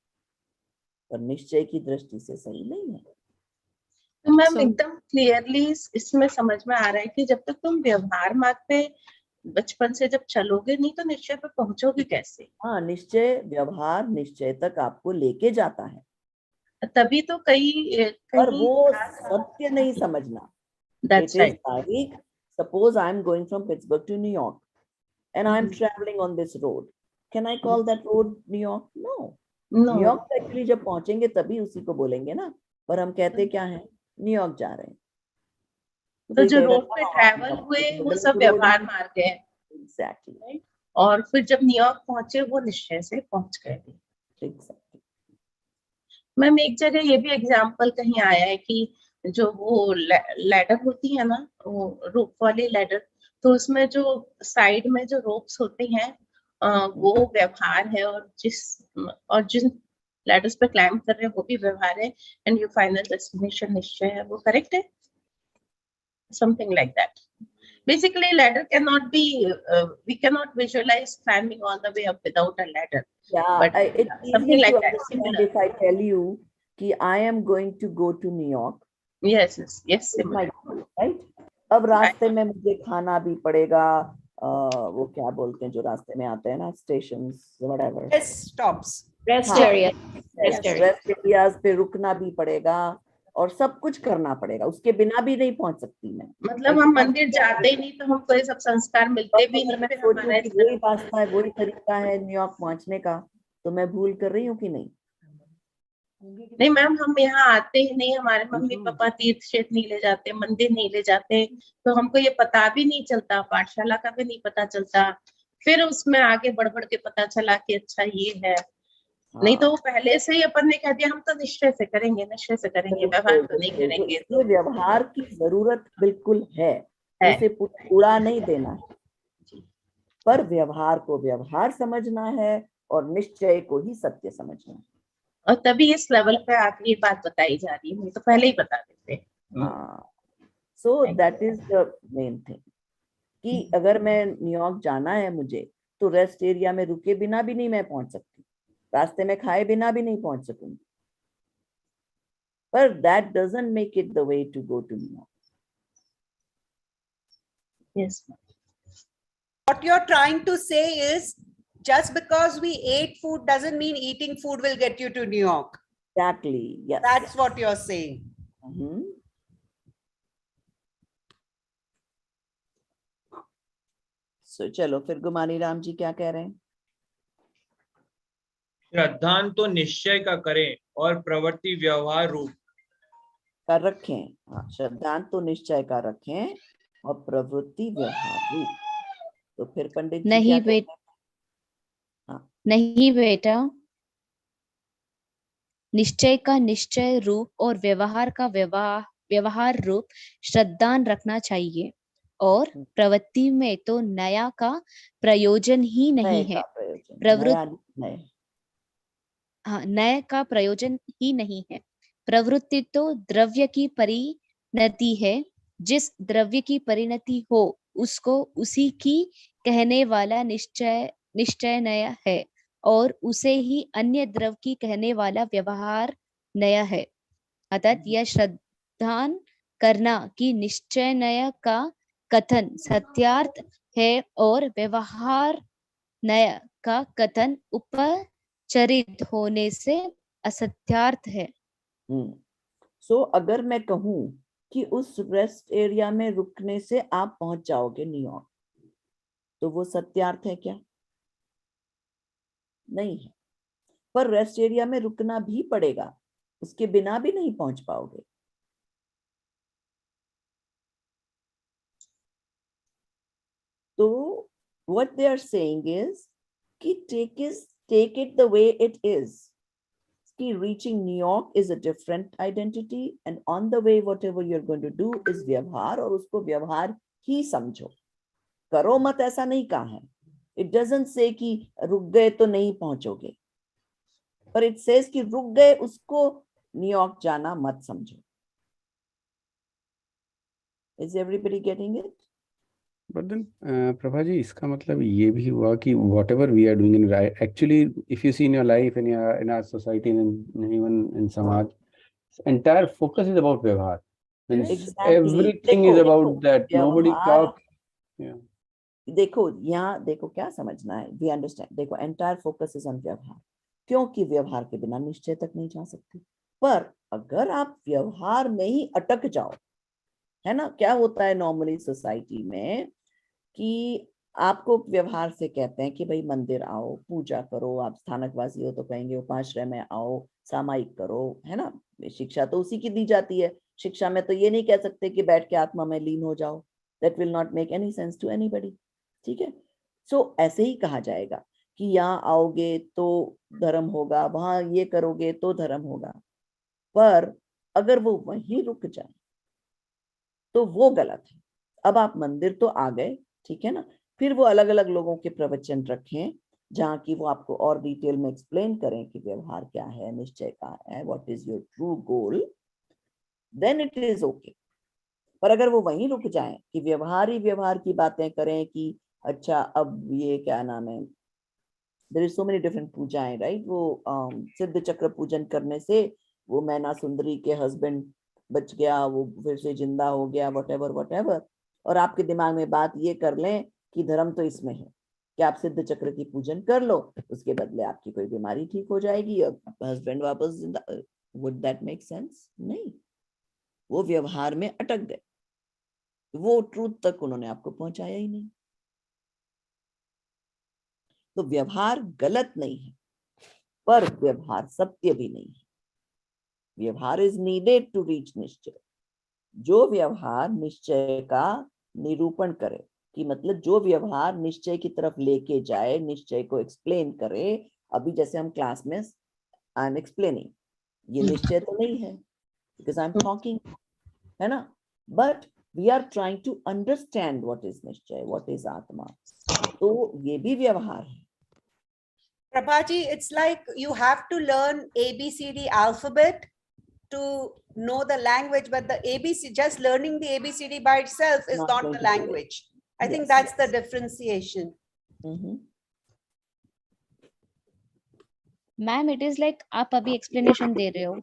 पर निश्चय की दृष्टि से सही नहीं है। तो मैम एकदम क्लियरली इसमें समझ में आ रहा है कि जब तक तुम व्यवहार मार्ग पे बचपन से जब चलोगे नहीं तो निश्चय पे पहुंचोगे कैसे? हाँ, निश्चय व्यवहार निश्चय तक आपको लेके जाता है, तभी तो पर वो सत्य नहीं समझना। That's It is right. like, suppose I am going from Pittsburgh to New York and I am traveling on this road. Can I call that road New York? No. New York actually जब पहुंचेंगे तभी उसी को बोलेंगे ना, पर हम कहते क्या है, न्यूयॉर्क जा रहे हैं। तो जो रोड पे ट्रैवल हुए वो सब व्यवहार मार्ग है। एग्जैक्टली। और फिर जब न्यूयॉर्क पहुंचे वो निश्चय से पहुंच गए। एग्जैक्टली। मैम एक जगह ये भी एग्जाम्पल कहीं आया है कि जो वो लैडर होती है ना, वो रोप वाली लैडर, तो उसमें जो साइड में जो रोप्स होते हैं वो व्यवहार है, और जिन लैडर्स पे क्लाइंब कर रहे हैं वो भी व्यवहार है, एंड योर फाइनल डेस्टिनेशन निश्चय है। वो करेक्ट है? Something like that. Basically, ladder cannot be, we cannot visualize climbing all the way up without a ladder. Yeah, but it's something easy like to that. understand Similar. if I tell you कि I am going to go to New York. Yes, similar. Right? अब रास्ते में मुझे खाना भी पड़ेगा, वो क्या बोलते हैं जो रास्ते में आते हैं ना, stations, whatever. Stops. Rest areas पे रुकना भी पड़ेगा और सब कुछ करना पड़ेगा, उसके बिना भी नहीं पहुंच सकती मैं। मतलब हम मंदिर जाते ही नहीं तो हमको ये सब संस्कार मिलते भी नहीं। मैं सोचूं कि वही रास्ता है, वही तरीका है न्यूयॉर्क पहुंचने का, तो मैं भूल कर रही हूँ कि नहीं? नहीं मैम, हम यहाँ आते ही नहीं, हमारे मम्मी पापा तीर्थ क्षेत्र नहीं ले जाते, मंदिर नहीं ले जाते, तो हमको ये पता भी नहीं चलता, पाठशाला का भी नहीं पता चलता। फिर उसमें आगे बढ़ बढ़ के पता चला कि अच्छा ये है। नहीं तो वो पहले से ही अपन ने कह दिया हम तो निश्चय से करेंगे, निश्चय से करेंगे, व्यवहार तो नहीं करेंगे। तो व्यवहार की जरूरत बिल्कुल है, उसे उड़ा नहीं देना है, पर व्यवहार को व्यवहार समझना है और निश्चय को ही सत्य समझना है। और तभी इस लेवल पे आके ये बात बताई जा रही है, नहीं तो पहले ही बता देते। So that is the main thing कि अगर मैं न्यूयॉर्क जाना है मुझे, तो रेस्ट एरिया में रुके बिना भी नहीं मैं पहुंच सकती, रास्ते में खाए बिना भी नहीं पहुंच सकूंगी, पर that doesn't make it the way to go to New York. Yes. What you're trying to say is, just because we ate food doesn't mean eating food will get you to New York. Exactly. Yes. That's what you're saying. So चलो फिर गुमानी राम जी क्या कह रहे हैं? श्रद्धान तो निश्चय का करें और प्रवृत्ति व्यवहार रूप कर रखें। हाँ, श्रद्धान तो निश्चय का रखें और प्रवृत्ति व्यवहार रूप। तो फिर पंडित जी नहीं क्या कहते हैं? नहीं बेटा, निश्चय का निश्चय रूप और व्यवहार का व्यवहार रूप श्रद्धान रखना चाहिए, और प्रवृत्ति में तो नया का प्रयोजन ही नहीं नए है। का प्रयोजन, प्रवृत्ति, नया नए। हाँ, नए का प्रयोजन ही नहीं है। प्रवृत्ति तो द्रव्य की परिणति है, जिस द्रव्य की परिणति हो उसको उसी की कहने वाला निश्चय नया है, और उसे ही अन्य द्रव्य की कहने वाला व्यवहार नया है। अतः यह श्रद्धान करना कि निश्चय नया का कथन सत्यार्थ है, और व्यवहार नया का कथन उपचरित होने से असत्यार्थ है। सो अगर मैं कहूं कि उस रेस्ट एरिया में रुकने से आप पहुंच जाओगे न्यूयॉर्क, तो वो सत्यार्थ है क्या? नहीं है। पर रेस्ट एरिया में रुकना भी पड़ेगा, उसके बिना भी नहीं पहुंच पाओगे। तो what they are saying is कि take it the way it is. कि reaching New York is a different identity, and on the way whatever you're going to do is व्यवहार, और उसको व्यवहार ही समझो, करो मत ऐसा नहीं कहा है। It doesn't say कि रुक गए तो नहीं पहुंचोगे, पर it says कि रुक गए उसको न्यूयॉर्क जाना मत समझो। Is everybody getting it? But then, Prabha ji, इसका मतलब ये भी हुआ कि whatever we are doing in life, actually, if you see in your life, in our society, and even in Samaj, entire focus is about व्यवहार. Exactly. Everything is about that. Nobody talks. Yeah. देखो यहाँ देखो क्या समझना है, we understand, देखो entire focus is on व्यवहार, क्योंकि व्यवहार के बिना निश्चय तक नहीं जा सकते। पर अगर आप व्यवहार में ही अटक जाओ, है ना, क्या होता है नॉर्मली सोसाइटी में कि आपको व्यवहार से कहते हैं कि भाई मंदिर आओ, पूजा करो, आप स्थानकवासी हो तो कहेंगे उपाश्रय में आओ, सामायिक करो, है ना, शिक्षा तो उसी की दी जाती है। शिक्षा में तो ये नहीं कह सकते कि बैठ के आत्मा में लीन हो जाओ, that will not make any sense to anybody. ठीक है, सो ऐसे ही कहा जाएगा कि यहाँ आओगे तो धर्म होगा, वहां ये करोगे तो धर्म होगा, पर अगर वो वहीं रुक जाए तो वो गलत है। अब आप मंदिर तो आ गए, ठीक है ना, फिर वो अलग अलग लोगों के प्रवचन रखें जहाँ की वो आपको और डिटेल में एक्सप्लेन करें कि व्यवहार क्या है, निश्चय क्या है, what is your true goal, then it is okay. पर अगर वो वहीं रुक जाएं कि व्यवहार ही व्यवहार की बातें करें कि अच्छा अब ये क्या नाम है, there is so many different पूजाएं, राइट, वो सिद्ध चक्र पूजन करने से वो मैना सुंदरी के हस्बैंड बच गया, वो फिर से जिंदा हो गया, वट एवर, और आपके दिमाग में बात ये कर लें कि धर्म तो इसमें है कि आप सिद्ध चक्र की पूजन कर लो, उसके बदले आपकी कोई बीमारी ठीक हो जाएगी और हस्बैंड वापस जिंदा। Would that make sense? नहीं, वो व्यवहार में अटक गए, वो ट्रूथ तक उन्होंने आपको पहुंचाया ही नहीं। तो व्यवहार गलत नहीं है, पर व्यवहार सत्य भी नहीं है। व्यवहार इज नीडेड टू रीच निश्चय। जो व्यवहार निश्चय का निरूपण करे, कि मतलब जो व्यवहार निश्चय की तरफ लेके जाए, निश्चय को एक्सप्लेन करे। अभी जैसे हम क्लास में आई एम एक्सप्लेनिंग, ये निश्चय तो नहीं है बिकॉज आई एम टॉकिंग, है ना, but we are trying to understand what is निश्चय, व्हाट इज आत्मा, तो ये भी व्यवहार है। Prabhaji, it's like you have to learn ABCD alphabet to know the language, but the ABC, just learning the ABCD by itself is not the language. I think that's the differentiation. Ma'am it is like आप अभी explanation दे रहे हो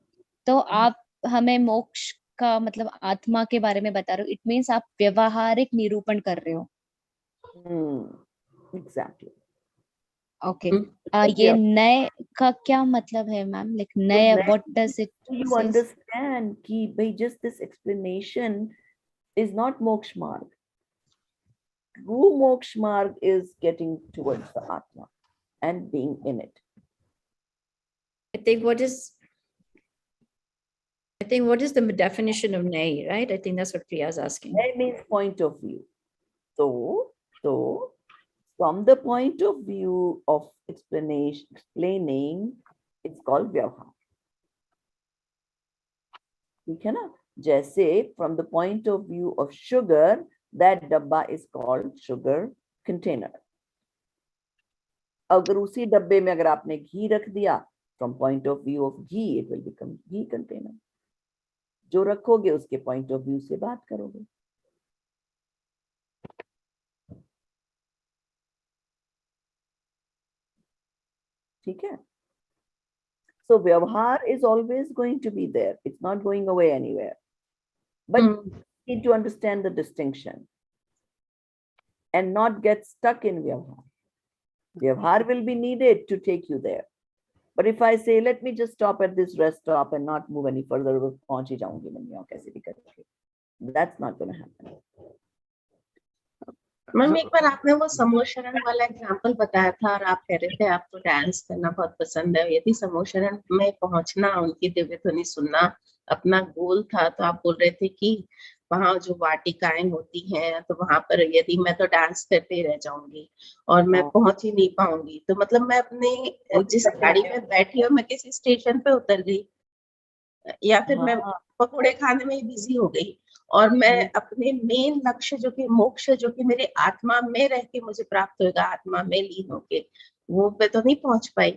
तो आप हमें मोक्ष का मतलब आत्मा के बारे में बता रहे हो, इट मीन्स आप व्यवहारिक निरूपण कर रहे हो। एग्जैक्टली। ओके, ये नए का क्या मतलब है मैम, लाइक नए, what does it you understand कि भाई just this explanation is not मोक्ष मार्ग। True moksha marg is getting towards the atma and being in it. I think what is the definition of nay, right? I think that's what Priya is asking. Nay means point of view. So From the point of view of explaining, it's called Vyavhar. ठीक है ना? जैसे from the point of view of sugar, that डब्बा is called sugar container. अगर उसी डब्बे में अगर आपने घी रख दिया, from point of view of ghee, it will become ghee container. जो रखोगे उसके point of view से बात करोगे. ठीक है? So Vyavhar is always going to be there. It's not going away anywhere. But you need to understand the distinction and not get stuck in Vyavhar. Vyavhar will be needed to take you there. But if I say, let me just stop at this rest stop and not move any further, पहुंच ही जाऊंगी मैं यहाँ कैसे भी करके. That's not going to happen. Ma'am एक बार आपने वो समूह शरण वाला एग्जांपल बताया था और आप कह रहे थे आपको डांस करना बहुत पसंद है. यदि समूह शरण में पहुंचना, उनकी दिव्य ध्वनि सुनना अपना गोल था, तो आप बोल रहे थे कि वहां जो वाटिकाएं होती हैं, तो वहां पर यदि मैं तो डांस करते रह जाऊंगी और मैं पहुंच ही नहीं पाऊंगी, तो मतलब मैं अपने जिस गाड़ी में बैठी हूँ मैं किसी स्टेशन पे उतर गई, या फिर मैं पकौड़े खाने में बिजी हो गई और मैं अपने मेन लक्ष्य जो कि मोक्ष, जो कि मेरे आत्मा में रह के मुझे प्राप्त होगा, आत्मा में लीन होके, वो पे तो नहीं पहुंच पाई.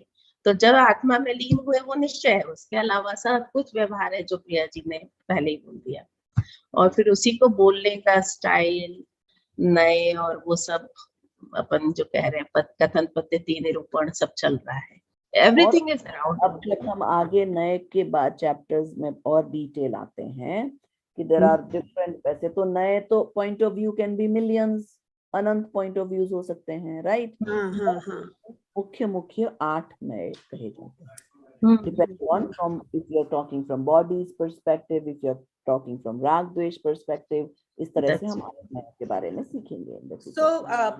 तो जब आत्मा में लीन हुए वो निश्चय है, उसके अलावा सब कुछ व्यवहार है जो प्रिया जी ने पहले ही बोल दिया. और फिर उसी को बोलने का स्टाइल नए और वो सब अपन जो कह रहे हैं कथन पद्धति निरूपण सब चल रहा है. Everything is around. अब जब हम आगे नए के बाद चैप्टर्स में और डिटेल आते हैं कि देयर आर डिफरेंट, वैसे तो नए तो point of view can be millions, Anant point of views हो सकते हैं, राइट? मुख्य मुख्य 8 नए कहे जाते हैं. Depending on from if you're talking from body's perspective, if you're talking from rag dvesh perspective, इस तरह से हम के बारे में सीखेंगे. So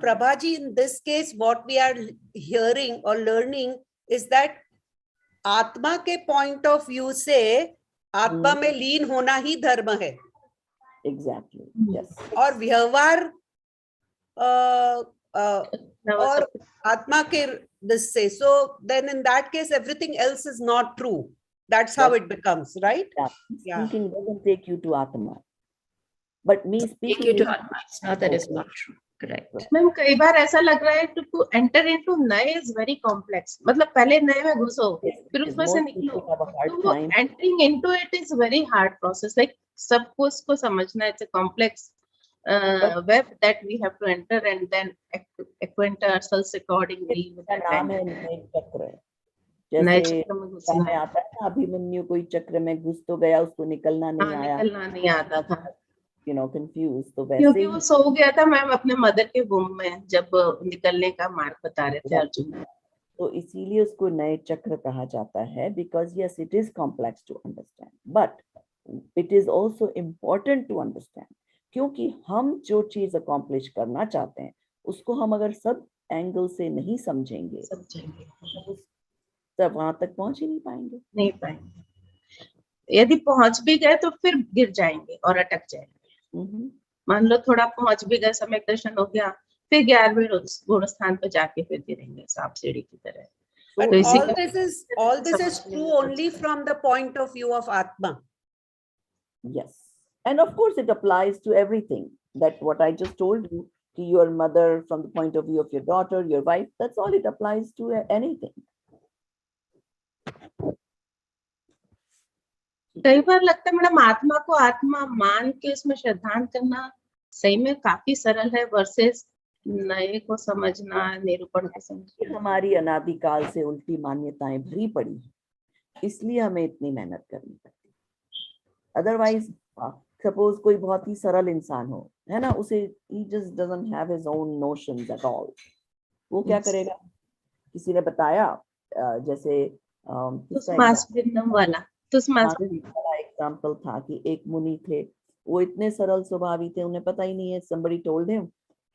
Prabha ji, in this case what we are hearing or learning is that आत्मा के point of view से आत्मा में लीन होना ही धर्म है. Exactly, yes. और व्यवहार और आत्मा के this say, so then in that case everything else is not true. That's how it becomes, right? Yeah. Speaking doesn't take you to Atma, but me speaking take you to Atma. It's not that it's not true. Correct. Ma'am कई बार ऐसा लग रहा है to enter into नए is very complex. मतलब पहले नए में घुसो फिर उसमें से निकलो, तो entering into it is very hard process. Like सबको उसको समझना, it's a complex web that we have to enter and then acquaint ourselves accordingly with that. नाम है नए चक्र. जैसे में आता है ना, अभिमन्यु कोई चक्र में घुस तो गया, उसको निकलना नहीं आता था. You know, confused. तो वैसे क्योंकि वो सो गया था मैम अपने मदर के वुम में जब निकलने का मार्ग बता रहे थे अर्जुन. तो इसीलिए उसको नए चक्र कहा जाता है, because yes, it is complex to understand, but it is also important to understand. क्योंकि हम जो चीज अकॉम्प्लिश करना चाहते हैं उसको हम अगर सब एंगल से नहीं समझेंगे तब वहां तक पहुंच ही नहीं पाएंगे. यदि पहुंच भी गए तो फिर गिर जाएंगे और अटक जाएंगे. मान लो थोड़ा पहुंच भी गए, समय दर्शन हो गया, फिर 11वें गुण स्थान पर जाके फिर गिरेंगे सांप सीढ़ी की तरह. But all this is true only from the point of view of Atma. Yes. And of course, it applies to everything. That what I just told you, to your mother, from the point of view of your daughter, your wife, that's all it applies to anything. कई बार लगता है madam आत्मा को आत्मा मान के उसमें श्रद्धांजलि करना सही में काफी सरल है वर्सेस नए को समझना, निरूपण को समझना. हमारी अनादिकाल से उल्टी मान्यताएं भरी पड़ी हैं, इसलिए हमें इतनी मेहनत करनी पड़ती है. अदरवाइज सपोज कोई बहुत ही सरल इंसान हो, है ना, उसे he just doesn't have his own notions at all. वो क्या करेगा? किसी ने बताया जैसे एग्जाम्पल था कि एक मुनि थे, वो इतने सरल स्वभावी थे, उन्हें पता ही नहीं है. somebody told him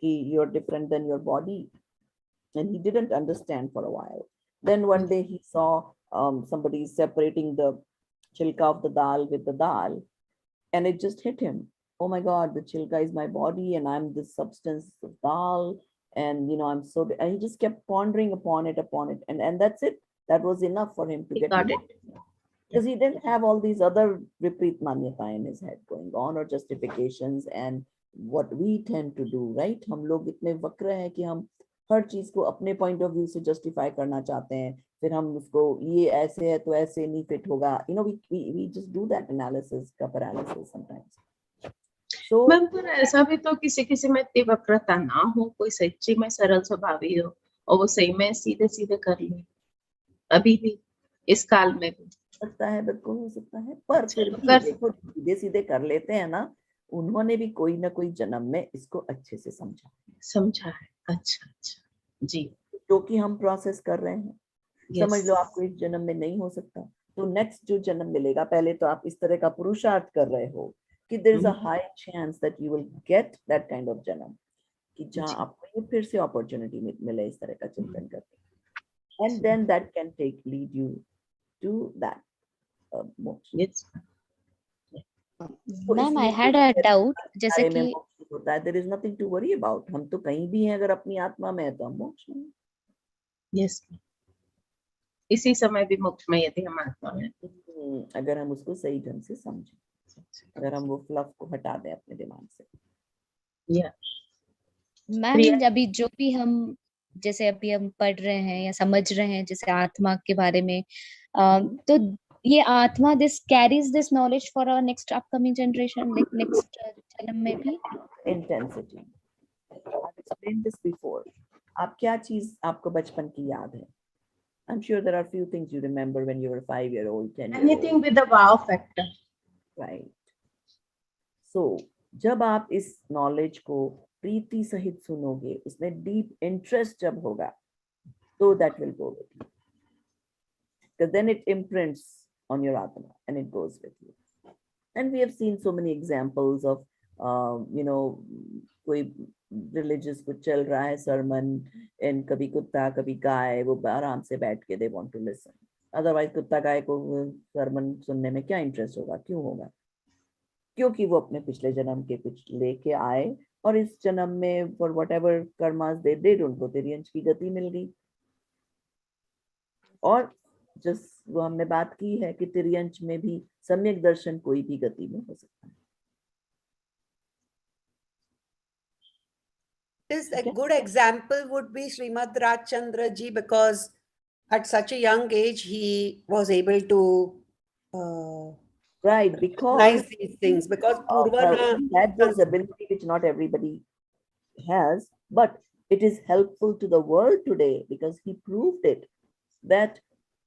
कि you're different than your body and he didn't understand for a while. Then one day he saw somebody separating the chilka of the dal with the dal, and it just hit him. Oh my God, the chilka is my body and I'm this substance of dal, and I'm so, and he just kept pondering upon it, and that's it. That was enough for him to He get got more. it. Because he didn't have all these other repeat manyata in his head going on, or justifications, and what we tend to do, right? हम लोग इतने वक्र हैं कि हम हर चीज को अपने पॉइंट ऑफ व्यू से जस्टिफाई करना चाहते हैं, फिर हम उसको ये ऐसे है तो ऐसे नहीं फिट होगा, we just do that analysis का paralysis sometimes. So मैम पर ऐसा भी तो किसी में इतनी वक्रता ना हो, कोई सच्ची में सरल स्वभावी हो और वो सही में सीधे सीधे कर ले, अभी भी इस काल में भी सकता है, बिल्कुल हो सकता है, पर फिर भी देखो सीधे सीधे कर लेते हैं ना, उन्होंने भी कोई ना कोई जन्म में इसको अच्छे से समझा है। अच्छा जी, जो कि हम प्रोसेस कर रहे हैं। समझ लो आपको इस जन्म में नहीं हो सकता, तो नेक्स्ट जो जन्म मिलेगा, पहले तो आप इस तरह का पुरुषार्थ कर रहे हो कि there is a high chance that you will get that kind of जन्म, कि जहां आपको ये फिर से अपॉर्चुनिटी मिले इस तरह का चिंतन करके, and then that can take lead you to that moksha. Ma'am I had a doubt, जैसे कि होता है, there is nothing to worry about, हम तो कहीं भी हैं, अगर अपनी आत्मा में है तो हम मोक्ष में। यस, इसी समय भी मोक्ष में यदि हम आत्मा में, अगर हम उसको सही ढंग से समझें, अगर हम वो फ्लफ को हटा दें अपने दिमाग से। मैम अभी जो भी हम जैसे अभी हम पढ़ रहे हैं या समझ रहे हैं जैसे आत्मा के बारे में, तो ये आत्मा this carries this knowledge for our next upcoming generation, like next जन्म में भी। Intensity, I explain this before. आप क्या चीज आपको बचपन की याद है? I'm sure there are few things you remember when you were 5-year-old, 10-year-old. Anything with the wow factor. Right. So, जब आप इस knowledge को प्रीति सहित सुनोगे, उसमें deep interest जब होगा, तो that will go with you. Because then it imprints on your atma and it goes with you. And we have seen so many examples of, कोई religious कुछ चल रहा है sermon, and कभी कुत्ता कभी गाय, वो आराम से बैठ के they want to listen. Otherwise कुत्ता गाय को sermon सुनने में क्या interest होगा, क्यों होगा? क्योंकि वो अपने पिछले जन्म के कुछ लेके आए, और इस जन्म में for whatever karmas they did, उनको तिर्यंच की गति मिल गई। और जिस वो हमने बात की है कि तिर्यंच में भी सम्यक दर्शन कोई भी गति में हो सकता है। This a good example would be Srimad Rajchandra ji, because at such a young age he was able to right, because recognize these things, because he had those ability which not everybody has, but it is helpful to the world today because he proved it, that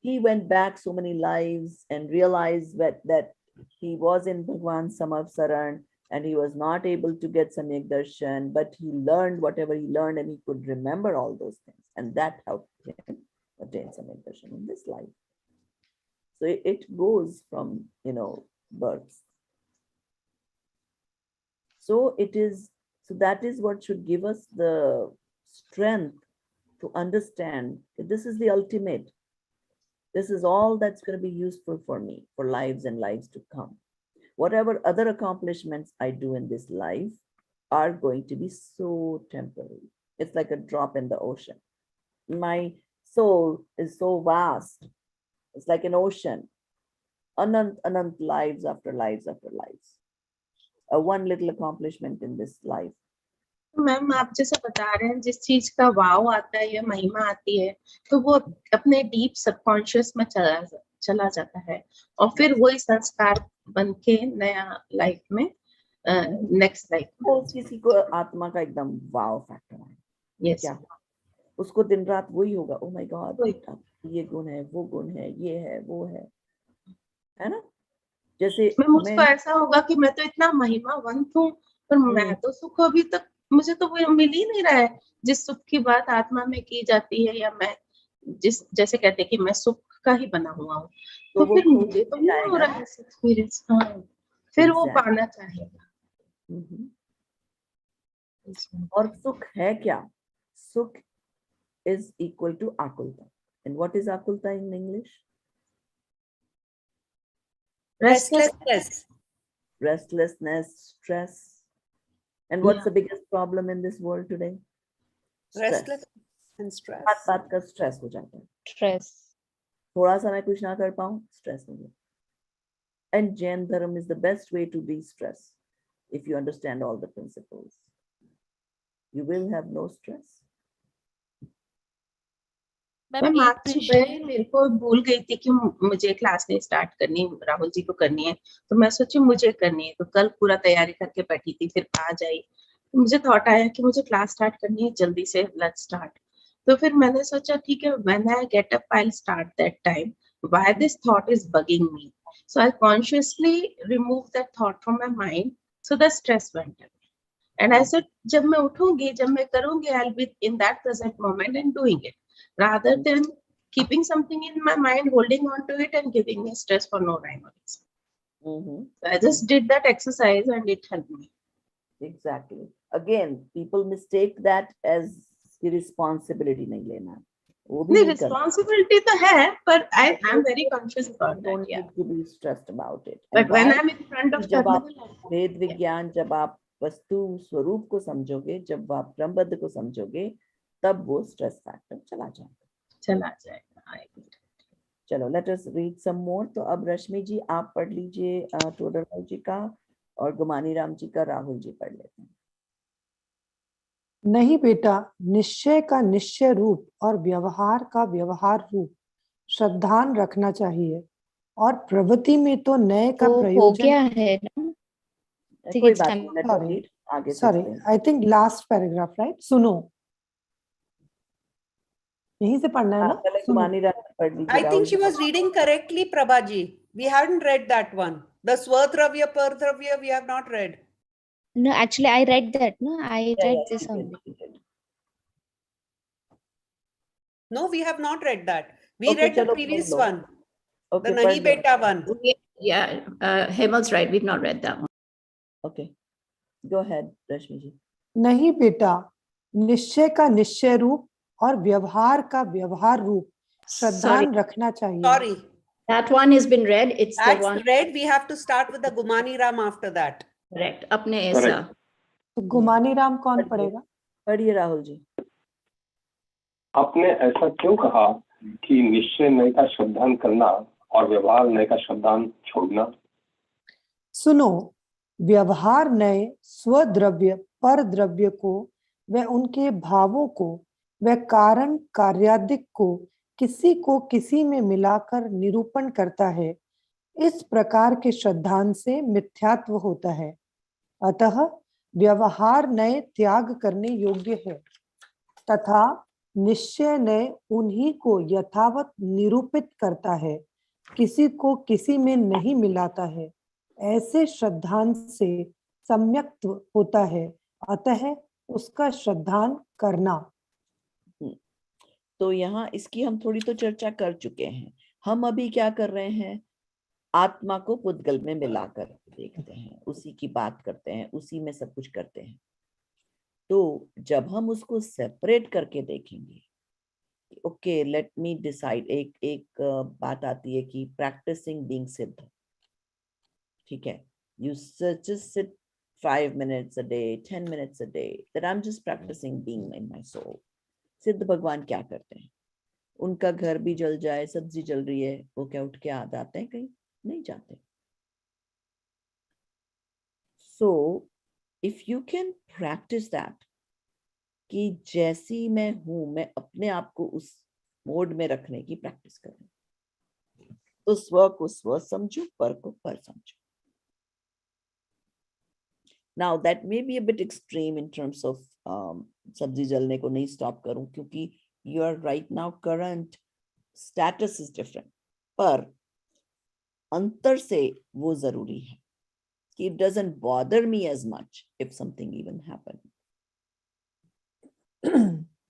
he went back so many lives and realized that he was in Bhagwan Samav Saran, and he was not able to get Samyak Darshan, but he learned whatever he learned, and he could remember all those things, and that helped him attain Samyak Darshan in this life. So it goes from, birth. So that is what should give us the strength to understand that this is the ultimate. This is all that's going to be useful for me, for lives and lives to come. Whatever other accomplishments I do in this life are going to be so temporary. It's like a drop in the ocean. My soul is so vast. It's like an ocean. Anant lives after lives after lives. One little accomplishment in this life. Ma'am आप जैसे बता रहे हैं, जिस चीज का वाव आता है या महिमा आती है, तो वो अपने डीप सबकॉन्शियस में चला जाता है, और फिर वही संस्कार बन के नया लाइफ में नेक्स्ट लाइफ में किसी को आत्मा का एकदम वाव फैक्टर है। यस, क्या उसको दिन रात वही होगा, ओ माय गॉड, ये गुण है, वो गुण है, ये है, वो है ना? जैसे मुझको ऐसा होगा कि मैं तो इतना महिमावंत हूँ, पर मैं तो सुख अभी तक मुझे तो वो मिल ही नहीं रहा है, जिस सुख की बात आत्मा में की जाती है, या मैं जैसे कहते हैं कि मैं सुख का ही बना हुआ हूँ, तो फिर मुझे तो नहीं हो रहा है एक्सपीरियंस। फिर वो पाना चाहेगा। और सुख है क्या? सुख is equal to akulta. And what is akulta in English? Restlessness. Restlessness, stress. And what's the biggest problem in this world today? Restless and stress. बात बात का स्ट्रेस हो जाता है, Stress. थोड़ा सा मैं कुछ ना कर पाऊं, स्ट्रेस हो जाता है। And Jain Dharma is the best way to de-stress. If you understand all the principles, you will have no stress. मैं आज सुबह मेरे को भूल गई थी कि मुझे क्लास नहीं स्टार्ट करनी, राहुल जी को करनी है, तो मैं सोची मुझे करनी है, तो कल पूरा तैयारी करके बैठी थी, फिर आज आई तो मुझे थॉट आया कि मुझे क्लास स्टार्ट करनी है, जल्दी से लेट्स स्टार्ट। तो फिर मैंने सोचा ठीक है, when I get up I will start that time, why this thought is bugging me, so I consciously remove that thought from my mind, so the stress went away. And I said जब मैं उठूंगी, जब मैं करूंगी, I will be in that present moment and doing it, rather than keeping something in my mind, holding on to it and giving me stress for no rhyme or reason. So I just did that exercise and it helped me. Exactly. Again, people mistake that as responsibility नहीं लेना, वो भी नहीं, नहीं करना। responsibility तो है, but I am very conscious about Don't that. Yeah. need to be stressed about it. But And when why? I'm in front of जब आप terminal, वेद विज्ञान, जब आप वस्तु स्वरूप को समझोगे, जब आप क्रमबद्ध को समझोगे, तब वो स्ट्रेस फैक्टर चला जाएगा। चला जाएगा। चलो, लेट अस रीड सम मोर। तो अब रश्मि जी आप पढ़ लीजिए टोडरमल जी का, और गुमानी राम जी का राहुल जी पढ़ लेते हैं। नहीं बेटा, निश्चय का निश्चय रूप और व्यवहार का व्यवहार रूप श्रद्धान रखना चाहिए, और प्रवृत्ति में तो नए का तो हो प्रयोजन। गया है ना? ठीक कोई है, बात time- नहीं, लेट अस रीड आगे। Sorry, I think last paragraph, right? सुनो, यहीं से पढ़ना है ना? पहले सुनो। गुमानी राम पढ़ लीजिए। I think she was reading correctly, Prabhaji. We hadn't read that one. The Swadravya, Pardravya, we have not read. No, actually I read that. No, I read this only. No, we have not read that. We Okay, read the chalo, previous pढ़ low. one, Okay, the Nahi पढ़ लो। Beta one. Yeah, Hemal's right. We've not read that one. Okay, go ahead, रश्मि जी। नहीं बेटा, निश्चय का निश्चय रूप और व्यवहार का व्यवहार रूप श्रद्धान रखना चाहिए। Sorry, That one has been read. It's the that's one. read. We have to start with the Gumani Ram after that. Correct. अपने ऐसा। तो गुमानी राम कौन पढ़ेगा? पढ़िए राहुल जी। आपने ऐसा क्यों कहा कि निश्चय नय का श्रद्धान करना और व्यवहार नय का श्रद्धान छोड़ना? सुनो, व्यवहार नए स्वद्रव्य पर द्रव्य को व उनके भावों को व कारण कार्यादिक को किसी में मिलाकर निरूपण करता है। इस प्रकार के श्रद्धान से मिथ्यात्व होता है, अतः व्यवहार नए त्याग करने योग्य है, तथा निश्चय नए उन्हीं को यथावत निरूपित करता है, किसी को किसी में नहीं मिलाता है। ऐसे श्रद्धान से सम्यक्त्व होता है, अतः उसका श्रद्धान करना। तो यहाँ इसकी हम थोड़ी तो चर्चा कर चुके हैं। हम अभी क्या कर रहे हैं, आत्मा को पुद्गल में मिलाकर देखते हैं, उसी की बात करते हैं, उसी में सब कुछ करते हैं। तो जब हम उसको सेपरेट करके देखेंगे, ओके लेट मी डिसाइड, एक बात आती है कि प्रैक्टिसिंग बीइंग सिद्ध, ठीक है, you just sit 5 minutes a day, 10 minutes a day, that I'm just practicing being in my soul. सिद्ध भगवान क्या करते हैं? उनका घर भी जल जाए, सब्जी जल रही है, वो क्या उठ के आ जाते हैं? कहीं नहीं जाते। So if you can practice that, कि जैसी मैं हूं, मैं अपने आप को उस मोड में रखने की प्रैक्टिस करूं, तो स्व को स्व समझो, पर को पर समझो। Now that may be a bit extreme in terms of सब्जी जलने को नहीं स्टॉप करूं, क्योंकि your right now current status is different, पर अंतर से वो जरूरी है कि it doesn't bother me as much if something even happened.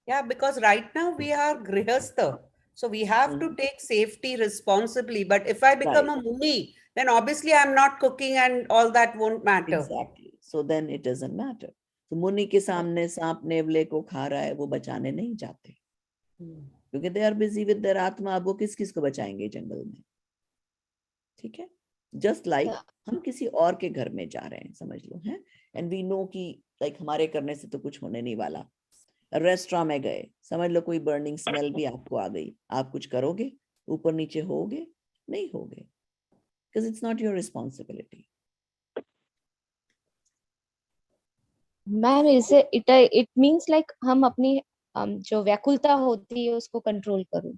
Yeah, because right now we are grihastha, so we have to take safety responsibly. But if I become a muni, then obviously I'm not cooking and all that won't matter. Exactly. So then it doesn't matter. तो मुनि के सामने सांप नेवले को खा रहा है, वो बचाने नहीं जाते, क्योंकि they are busy with their आत्मा। अब वो किस किस को बचाएंगे जंगल में? ठीक है, just like हम किसी और के घर में जा रहे हैं, समझ लो, हैं, and we know कि like हमारे करने से तो कुछ होने नहीं वाला, रेस्टोरेंट में गए, समझ लो कोई बर्निंग स्मेल भी आपको आ गई, आप कुछ करोगे? ऊपर नीचे होगे? नहीं होगे, because it's not your responsibility. Ma'am इसे इट मीन्स लाइक हम अपनी जो व्याकुलता होती है उसको कंट्रोल करूं,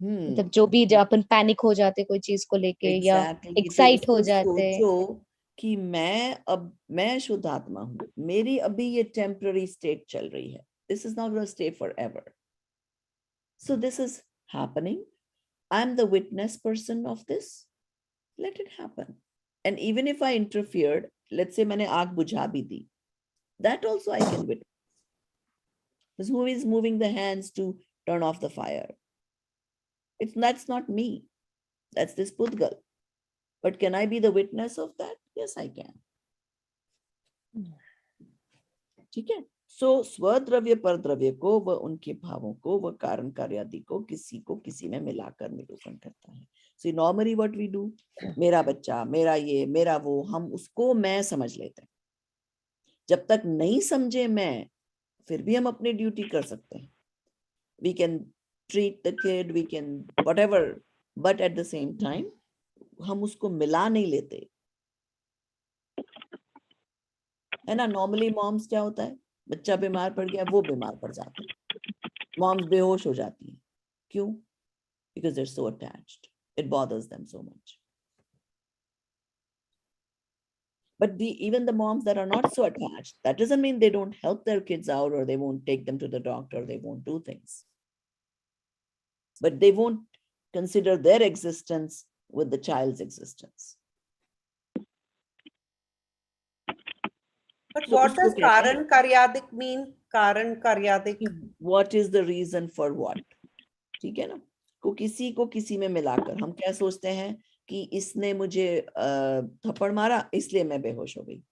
मतलब जो भी जब अपन पैनिक हो जाते कोई चीज को लेके या Exactly. एक्साइट तो हो उसको जाते। सोचो कि मैं शुद्ध आत्मा हूँ, मेरी अभी ये टेम्पररी स्टेट चल रही है, this is not going to stay forever. So this is happening. I'm the witness person of this. Let it happen. And even if I interfered, let's say मैंने आग बुझा भी दी, that also I can witness. Because who is moving the hands to turn off the fire? That's not me. That's this Pudgal. But can I be the witness of that? Yes, I can. ठीक है? So स्वद्रव्य परद्रव्य को, वह उनके भावों को, वह कारण कार्यादि को किसी को किसी में मिलाकर निरूपण करता है. So normally what we do, मेरा बच्चा, मेरा ये, मेरा वो, हम उसको मैं समझ लेते हैं. जब तक नहीं समझे मैं, फिर भी हम अपनी ड्यूटी कर सकते हैं. We can treat the kid, we can whatever, but at the same time हम उसको मिला नहीं लेते है ना. नॉर्मली मॉम्स क्या होता है, बच्चा बीमार पड़ गया, वो बीमार पड़ जाता है, मॉम्स बेहोश हो जाती है. क्यों? Because they're so attached. It bothers them so much. But even the moms that are not so attached, that doesn't mean they don't help their kids out or they won't take them to the doctor, they won't do things. But they won't consider their existence with the child's existence. But So what does usko kehte hain, Karan Karyadik mean? Karan Karyadik. what is the reason for what? ठीक है ना. को किसी में मिलाकर हम क्या सोचते हैं कि इसने मुझे थप्पड़ मारा इसलिए मैं बेहोश हो गई.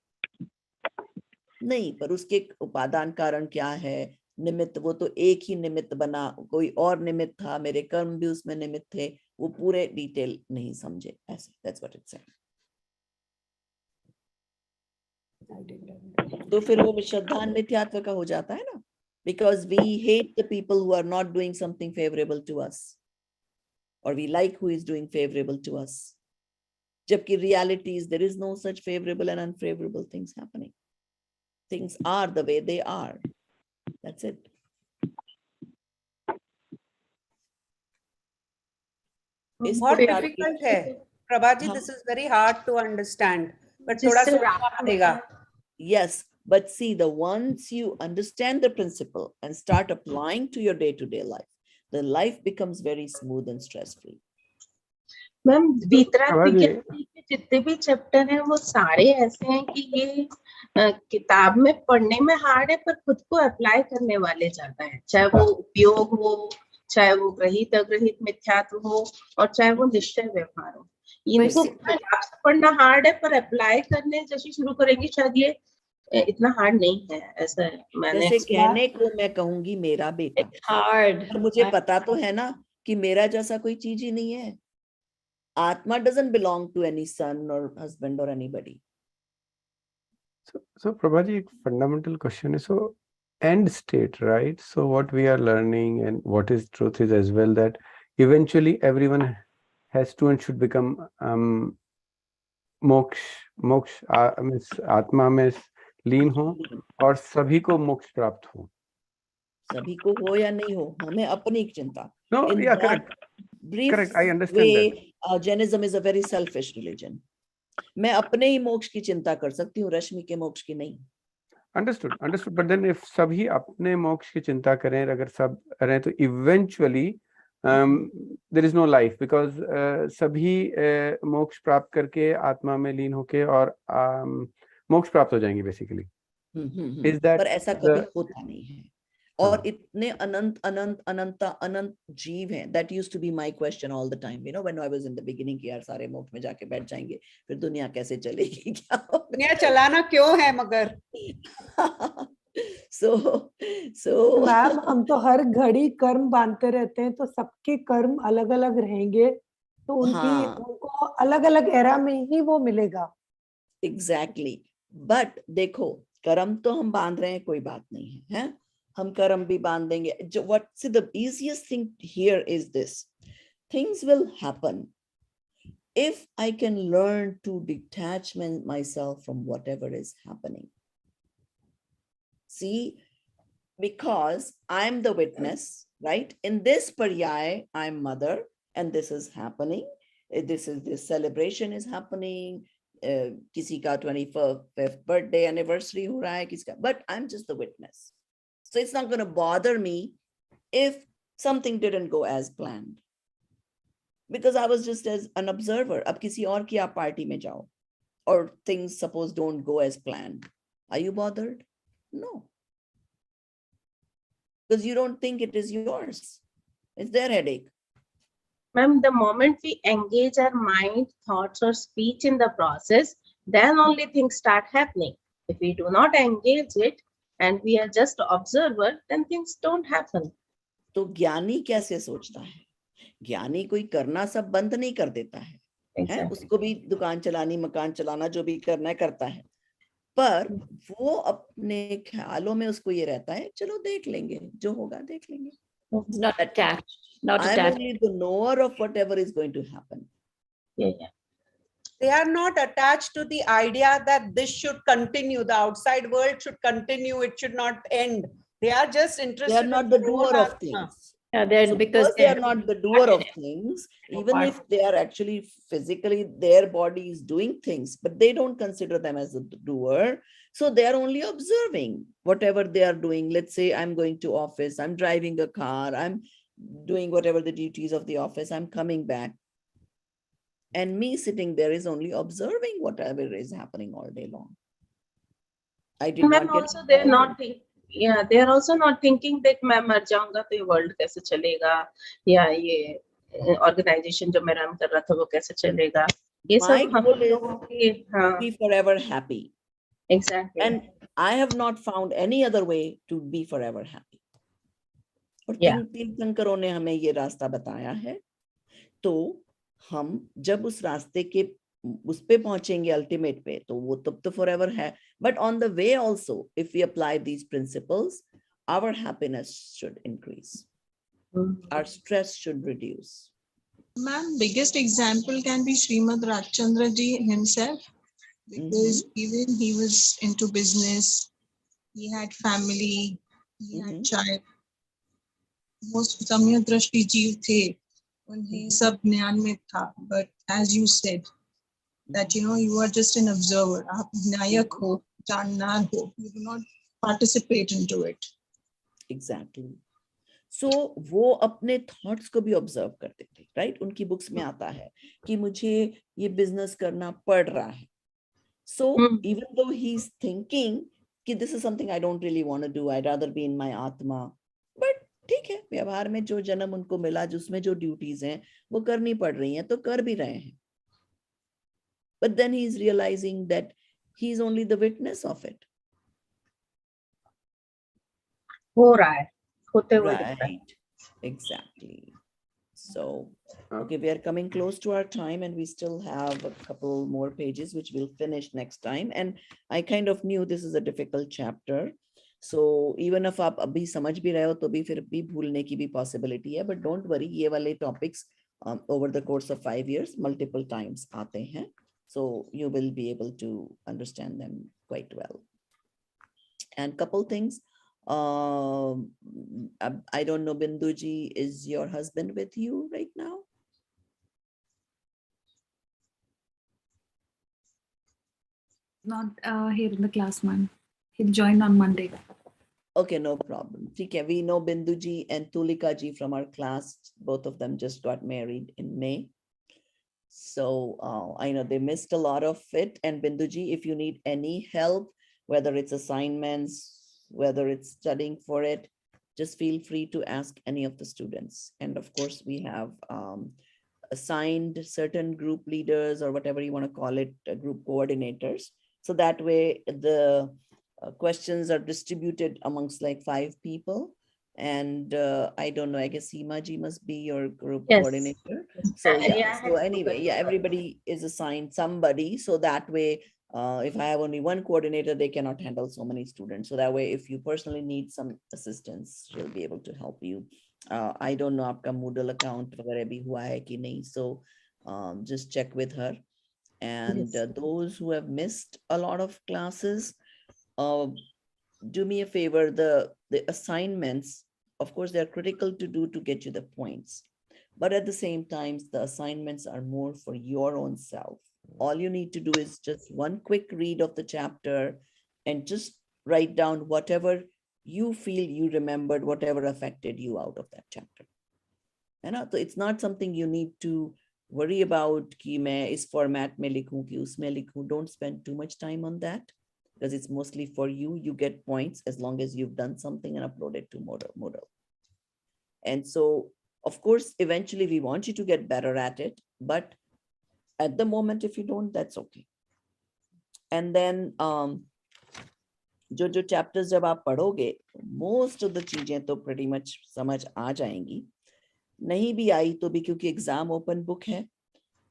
नहीं, पर उसके उपादान कारण क्या है, निमित्त, वो तो एक ही निमित्त बना, कोई और निमित्त था, मेरे कर्म भी उसमें निमित्त थे, वो पूरे डिटेल नहीं समझे ऐसे. That's what it's saying. तो फिर वो श्रद्धान मिथ्यात्व का हो जाता है ना, because we hate the people who are not doing something favorable to us, or we like who is doing favorable to us. Jabki reality is there is no such favorable and unfavorable things happening. Things are the way they are. That's it. बहुत difficult है Prabha ji. This is very hard to understand. But थोड़ा सोचना पड़ेगा. Yes, but see, the once you understand the principle and start applying to your day-to-day life, the life becomes very smooth and stress-free. Ma'am वितराग विज्ञान के जितने भी chapter हैं वो सारे ऐसे हैं कि ये किताब में पढ़ने में हार्ड है पर खुद को अप्लाई करने वाले ज्यादा है. चाहे वो उपयोग हो, चाहे वो ग्रहित अग्रहित मिथ्यात्व हो, और चाहे वो निश्चय व्यवहार हो. इनको पढ़ना हार्ड है पर अप्लाई करने जैसे शुरू करेंगे शायद ये इतना हार्ड नहीं है. ऐसा मैंने जैसे कहने को मैं कहूंगी मेरा बेटा हार्ड, पर मुझे पता तो है ना कि मेरा जैसा कोई चीज ही नहीं है. Atma doesn't belong to any son or husband or anybody. So Prabhaji, a fundamental question is, so end state, right? So what we are learning and what is truth is as well that eventually everyone has to and should become मोक्ष आत्मा में लीन हो और सभी को मोक्ष प्राप्त हो. सभी को हो या नहीं हो, हमें अपनी चिंता. No, yeah, correct. Correct, I understand that. Jainism is a very selfish religion. मैं अपने ही मोक्ष की चिंता कर सकती हूँ, रश्मि के मोक्ष की नहीं. Understood. But then if सभी अपने मोक्ष की चिंता करें, अगर सब करें तो eventually there is no life, because सभी मोक्ष प्राप्त करके आत्मा में लीन होके और मोक्ष प्राप्त हो जाएंगे basically. Is that? पर ऐसा कभी होता नहीं है. और इतने अनंत अनंत अनंत अनंत जीव हैं. That used to be my question all the time, you know, when I was in the beginning, कि यार सारे मोक्ष में जाके बैठ जाएंगे, फिर दुनिया कैसे चलेगी, क्या दुनिया चलाना क्यों है मगर. so मैम हम तो हर घड़ी कर्म बांधते रहते हैं, तो सबके कर्म अलग अलग रहेंगे, तो उनको अलग अलग एरा में ही वो मिलेगा. Exactly. But देखो, कर्म तो हम बांध रहे हैं, कोई बात नहीं है, हैं? हम करम भी बांध देंगे. See, the easiest thing here is this: things will happen if I can learn to detach myself from whatever is happening. See, because I'm the witness, right? In this paryay, I'm mother, and this is happening. This celebration is happening. Kisi ka 25th birthday anniversary ho raha hai, kiska, but I'm just the witness. So it's not going to bother me if something didn't go as planned, because I was just as an observer. Ab kisi aur ki aap party mein jao, or things suppose don't go as planned. Are you bothered? No. Because you don't think it is yours. It's their headache. Ma'am, the moment we engage our mind, thoughts, or speech in the process, then only things start happening. If we do not engage it and we are just observer, then things don't happen. तो ज्ञानी कैसे सोचता है? ज्ञानी कोई करना सब बंद नहीं कर देता है. है उसको भी दुकान चलानी, मकान चलाना, जो भी करना है करता है, पर वो अपने ख्यालों में उसको ये रहता है, चलो देख लेंगे, जो होगा देख लेंगे. Not attached. Not I'm attached. only the knower of whatever is going to happen. Yeah. They are not attached to the idea that this should continue. The outside world should continue. It should not end. They are just interested. They are not the doer of things. Yeah, So because they are not the doer of things, even if they are actually physically, their body is doing things, but they don't consider them as a doer. So they are only observing whatever they are doing. Let's say I'm going to office, I'm driving a car, I'm doing whatever the duties of the office, I'm coming back. And me sitting there is only observing whatever is happening all day long. I did not get also they're not thinking. Yeah, they are also not thinking that मैं मर जाऊंगा तो ये world कैसे चलेगा, या ये organization जो मैं run कर रहा था वो कैसे चलेगा. ये सब हम लोगों की, हाँ. Be forever happy. Exactly. And I have not found any other way to be forever happy. और तीर्थंकरों ने हमें ये रास्ता बताया है. तो हम जब उस रास्ते के उस पे पहुंचेंगे अल्टीमेट पे, तो वो तब तो forever है. But on the way also, if we apply these principles, our happiness should increase. Our stress should reduce. Ma'am, biggest example can be Srimad Rajchandra ji himself, because even he was into business, he had family, he had child. Most Samya Drashti Jeev the, उन्हें सब ज्ञान में था. But as you said, that you are just an observer. आप नायक हो, जाननार हो. You do not participate into it. Exactly. So वो अपने thoughts को भी observe करते थे, right? उनकी books में आता है कि मुझे ये business करना पड़ रहा है. So even though he's thinking कि this is something I don't really want to do, I'd rather be in my atma, but ठीक है, व्यवहार में जो जन्म उनको मिला, जिसमें जो ड्यूटीज हैं वो करनी पड़ रही हैं, तो कर भी रहे हैं. But then he's realizing that he's only the witness of it. हो रहा है, होते हुए दिख रहा है. Right, exactly. So, okay, we are coming close to our time, and we still have a couple more pages, which we'll finish next time. And I kind of knew this is a difficult chapter. So even if आप अभी समझ भी रहे हो, तो भी फिर भी भूलने की भी possibility है. But don't worry, ये वाले topics over the course of 5 years multiple times आते हैं. So you will be able to understand them quite well. And couple things. I don't know, Binduji, is your husband with you right now? Not here in the class, ma'am. He'll join on Monday. Okay, no problem. Okay, we know Binduji and Tulika ji from our class. Both of them just got married in May. So I know they missed a lot of it. And Binduji, if you need any help, whether it's assignments, whether it's studying for it, just feel free to ask any of the students. And of course, we have assigned certain group leaders, or whatever you want to call it, group coordinators. So that way the questions are distributed amongst like 5 people. And I don't know, I guess Seema ji must be your group coordinator. So yeah, so anyway, yeah, everybody is assigned somebody. So that way If I have only one coordinator, they cannot handle so many students. So that way, if you personally need some assistance, she'll be able to help you. I don't know आपका Moodle account वगैरह भी हुआ है कि नहीं. So just check with her. And those who have missed a lot of classes, do me a favor, the assignments, of course, they're critical to do to get you the points. But at the same time, the assignments are more for your own self. All you need to do is just one quick read of the chapter and just write down whatever you feel you remembered, whatever affected you out of that chapter. So it's not something you need to worry about कि मैं इस format में लिखूं कि उसमें लिखूं. Don't spend too much time on that because it's mostly for you. You get points as long as you've done something and uploaded to Moodle. And so, of course, eventually we want you to get better at it, but at the moment, if you don't, that's okay. And then, जो chapters जब आप पढ़ोगे, most of the चीजें तो pretty much समझ आ जाएंगी. नहीं भी आई तो भी क्योंकि exam open book है,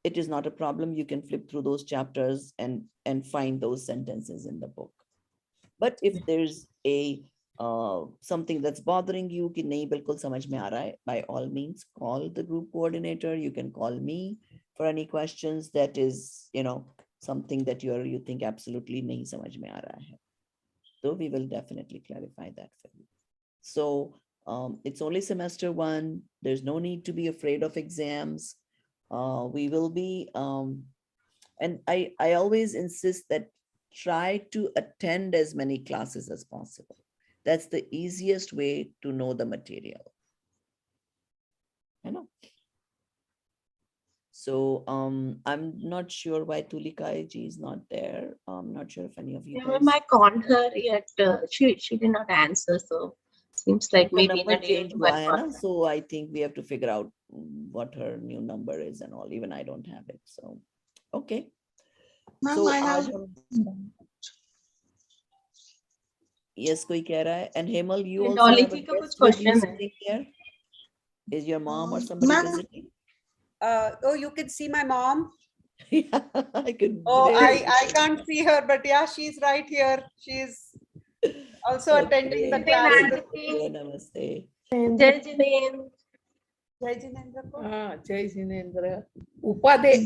it is not a problem. You can flip through those chapters and find those sentences in the book. But if there's a something that's bothering you कि नहीं बिल्कुल समझ में आ रहा है, by all means call the group coordinator. You can call me for any questions. That is, something that you think absolutely नहीं समझ में आ रहा है. So we will definitely clarify that for you. So it's only semester 1. There's no need to be afraid of exams. We will be, and I always insist that try to attend as many classes as possible. That's the easiest way to know the material. So I'm not sure why Tulika ji is not there. I'm not sure if any of you guys. I called her yet. She did not answer. So seems like maybe number change हुआ है ना. So I think we have to figure out what her new number is and all. Even I don't have it. So okay. So I have. Yes, कोई कह रहा है. And Hemal, you And also have a का कुछ guest with you question sitting here. Is your mom or somebody visiting? Oh, you can see my mom. Yeah, I could. Oh, I can't see her, but yeah, she's right here. She's also attending the class. Namaste. Jai Jinendra. Jai Jinendra ko? Jai Jinendra. Upadesh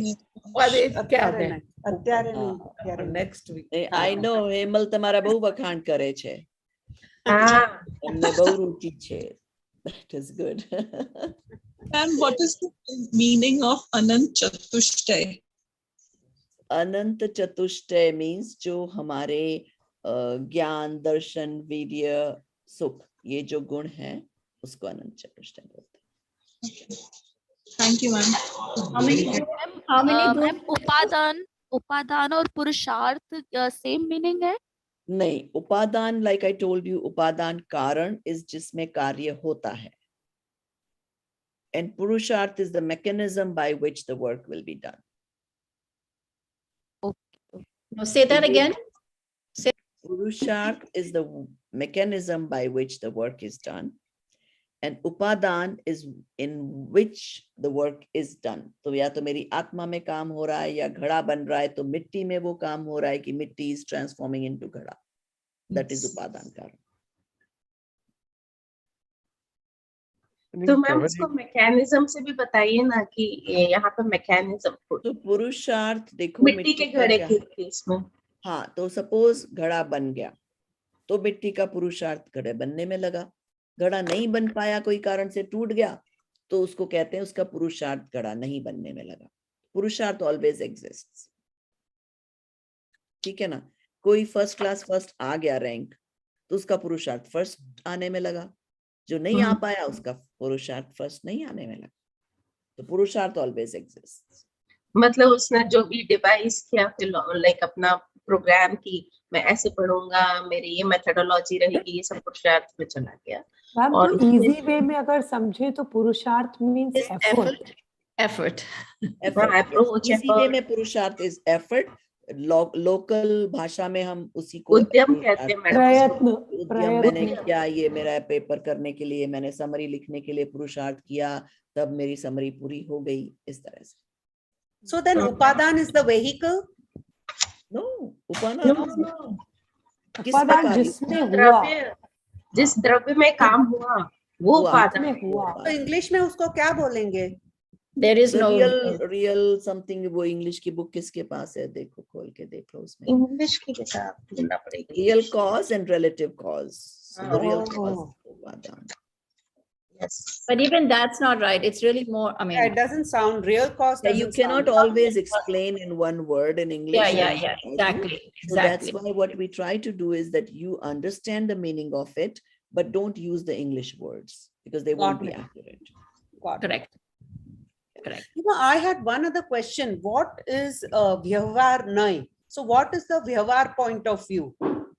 क्या है? અત્યારે નહીં. Next week. I know Hemal તમારા બહુ વખાણ કરે છે. એમને બહુ રુચિ છે. That is good. And what is the meaning of Anant Chatushtay? Anant Chatushtay means जो हमारे ज्ञान, दर्शन, वीर्य, सुख, ये जो गुण हैं, उसको अनंत चतुष्टय बोलते हैं. Thank you, ma'am. How many उपादान और पुरुषार्थ same meaning है? नहीं, उपादान, like I told you, उपादान कारण is जिसमें कार्य होता है. And purusharth is the mechanism by which the work will be done. Okay. No, say that again. Purusharth is the mechanism by which the work is done. And upadan is in which the work is done. तो या तो मेरी आत्मा में काम हो रहा है या घड़ा बन रहा है तो मिट्टी में वो काम हो रहा है कि मिट्टी is transforming into घड़ा. That is उपादान कारण. तो मैम उसको मैकेनिज्म से भी बताइए ना कि यहाँ पे मैकेनिज्म. तो पुरुषार्थ देखो मिट्टी के घड़े के केस में. हाँ, तो सपोज घड़ा बन गया तो मिट्टी का पुरुषार्थ घड़े बनने में लगा. घड़ा नहीं बन पाया, कोई कारण से टूट गया, तो उसको कहते हैं उसका पुरुषार्थ घड़ा नहीं बनने में लगा. पुरुषार्थ ऑलवेज एग्जिस्ट्स. ठीक है ना. कोई फर्स्ट क्लास फर्स्ट आ गया रैंक तो उसका पुरुषार्थ फर्स्ट आने में लगा. जो नहीं आ पाया उसका पुरुषार्थ फर्स्ट नहीं आने में लगा. तो पुरुषार्थ ऑलवेज एग्जिस्ट्स. मतलब उसने जो भी डिवाइस किया फिर लाइक अपना प्रोग्राम की मैं ऐसे पढ़ूंगा, मेरी ये मेथोडोलॉजी रहेगी, ये सब पुरुषार्थ में चला गया. और इजी वे में अगर समझे तो पुरुषार्थ मींस एफर्ट. इजी वे में पुरुषार्थ इज एफर्ट. लोकल भाषा में हम उसी को उद्यम कहते हैं. प्रयत्न. मैंने किया, ये मेरा पेपर करने के लिए, मैंने समरी लिखने के लिए पुरुषार्थ किया, तब मेरी समरी पूरी हो गई. इस तरह से. So then upadan is the vehicle? No, उपादान किस उपादान प्रकार जिसमें हुआ, द्रव्य, जिस द्रव्य में काम हुआ वो उपादान में हुआ। तो इंग्लिश में उसको क्या बोलेंगे? There is no real something. वो इंग्लिश की बुक किसके पास है? देखो, खोल के देख लो उसमें। इंग्लिश की किताब ढूंढना पड़ेगी। Real cause and relative cause. So the real cause उपादान। Yes. But even that's not right. It's really more, I mean, It doesn't sound real cause. Yeah, you doesn't cannot sound- always explain in one word in English. yeah, and exactly, So that's exactly. why what we try to do is that you understand the meaning of it, but don't use the English words because they won't Got be it. accurate. Got it. Correct. Correct. You know, I had one other question. What is Vyavhaar Nai? So what is the Vyavhaar point of view?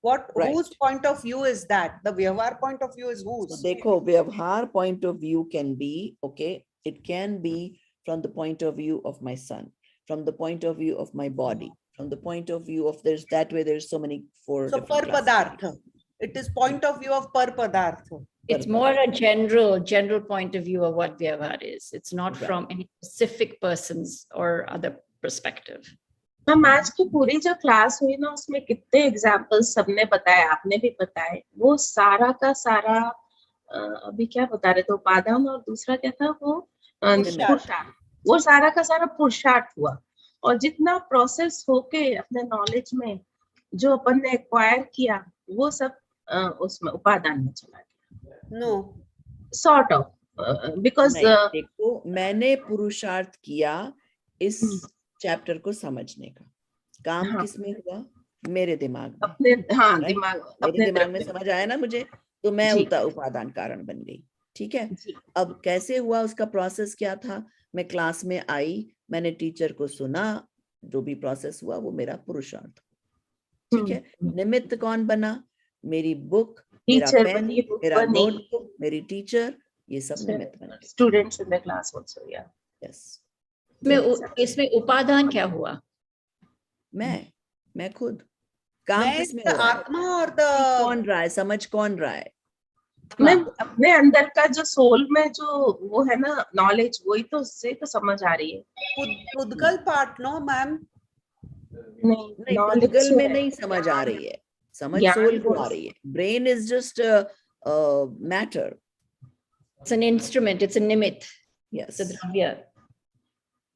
What, Right. whose point of view is that? The Vyavhaar point of view is So whose? देखो, Vyavhar point of view can be, okay, it can be from the point of view of my son, from the point of view of my body, from the point of view of that way there's so many four So different per classifications. padartha. It is point of view of per padartha. It's more a general point of view of what Vyavhaar is. It's not from any specific person's or other perspective. Ma'am आज की पूरी जो class हुई ना उसमें कितने examples सबने बताए, आपने भी बताए, वो सारा का सारा अभी क्या बता रहे थे, उपादान और दूसरा क्या था वो पुरुषार्थ, वो सारा का सारा पुरुषार्थ हुआ। और जितना प्रोसेस होके अपने नॉलेज में जो अपन ने एक्वायर किया वो सब उसमें उपादान में चला गया। नो सॉर्ट ऑफ बिकॉज देखो, मैंने पुरुषार्थ किया इस चैप्टर को समझने का। काम किसमें हुआ? मेरे दिमाग में। अपने मेरे दिमाग में समझ आया ना मुझे, तो मैं उपादान कारण बन गई। ठीक है। अब कैसे हुआ, उसका प्रोसेस क्या था? मैं क्लास में आई, मैंने टीचर को सुना, जो भी प्रोसेस हुआ वो मेरा पुरुषार्थ। ठीक है। निमित्त कौन बना? मेरी बुक, मेरा पेन, मेरा नोटबुक, मेरी टीचर, ये सब निमित्त बने। Students in the class also. या यस। इसमें उपादान क्या हुआ? मैं खुद। काम किसमें हो रहा है? आत्मा और कौन रहा है? समझ कौन रहा है? मैं अपने अंदर का जो सोल में जो वो है ना नॉलेज, वही तो उससे तो समझ आ रही है। पुद्गल पार्ट नो मैम, नहीं पुद्गल में नहीं समझ आ रही है, समझ सोल को आ रही है। Brain is just matter, it's an instrument, it's a nimitt. Yes, it's a dravya.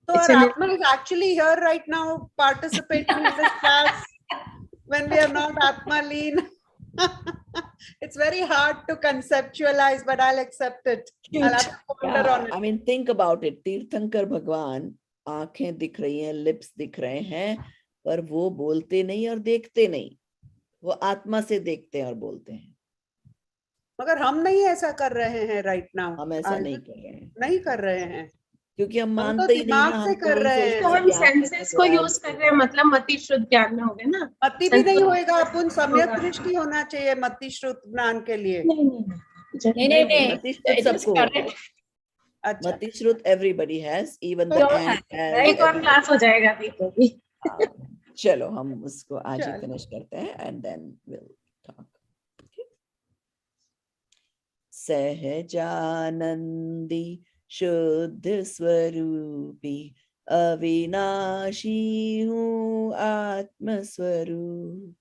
So our Atma is actually here right now participating in this class when we are not Atma lean. It's very hard to conceptualize, but I'll accept it. I'll have to ponder on it. I mean, think about it. तीर्थंकर भगवान, आंखें दिख रही हैं, lips दिख रहे हैं, पर वो बोलते नहीं और देखते नहीं, वो आत्मा से देखते हैं और बोलते हैं। मगर हम नहीं ऐसा कर रहे हैं राइट नाउ। हम ऐसा नहीं कर रहे हैं। नहीं कर रहे हैं क्योंकि हम मानते ही नहीं ना, से कर रहे हैं। तो हम सेंसेस को यूज कर रहे हैं, मतलब मति शुद्ध ज्ञान में हो गए ना। मति भी नहीं होएगा, अपन सम्यक दृष्टि होना चाहिए मति शुद्ध ज्ञान के लिए। नहीं मति शुद्ध सबको, मति शुद्ध everybody has, even the ant has। एक और क्लास हो जाएगा अभी तो भी। चलो हम उसको आज ही फिनिश करते हैं and then we'll talk। सहजानंदी शुद्ध स्वरूपी अविनाशी हूँ आत्म स्वरूप।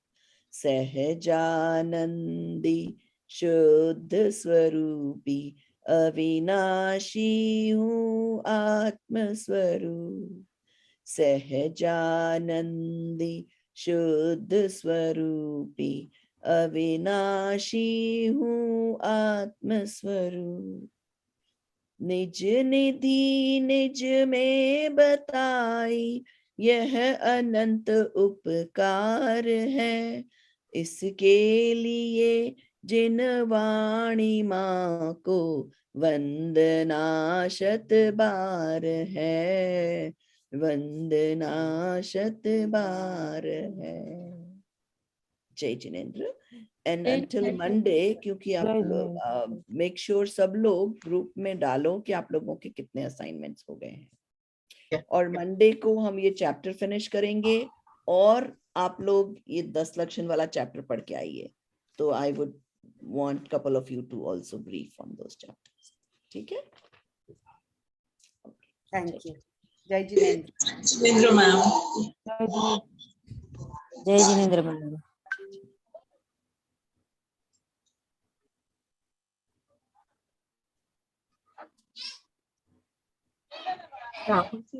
सहजानंदी शुद्ध स्वरूपी अविनाशी हूँ आत्म स्वरूप। सहजानंदी शुद्ध स्वरूपी अविनाशी हूँ आत्म स्वरूप। निज निधि निज में बताई यह अनंत उपकार है। इसके लिए जिन वाणी माँ को वंदना शत बार है, वंदना शत बार है। जय जिनेंद्र। एंड अंटिल मंडे, क्योंकि आप लोग मेक श्योर सब लोग ग्रुप में डालो कि आप लोगों के कितने असाइनमेंट्स हो गए हैं, और मंडे को हम ये चैप्टर फिनिश करेंगे और आप लोग ये 10 लक्षण वाला चैप्टर पढ़ के आइए। तो I would want couple of you to also brief on those chapters. ठीक है, थैंक यू। जय जिनेंद्र। जिनेंद्र मैम। जय जिनेन्द्र मैडम। राहुल जी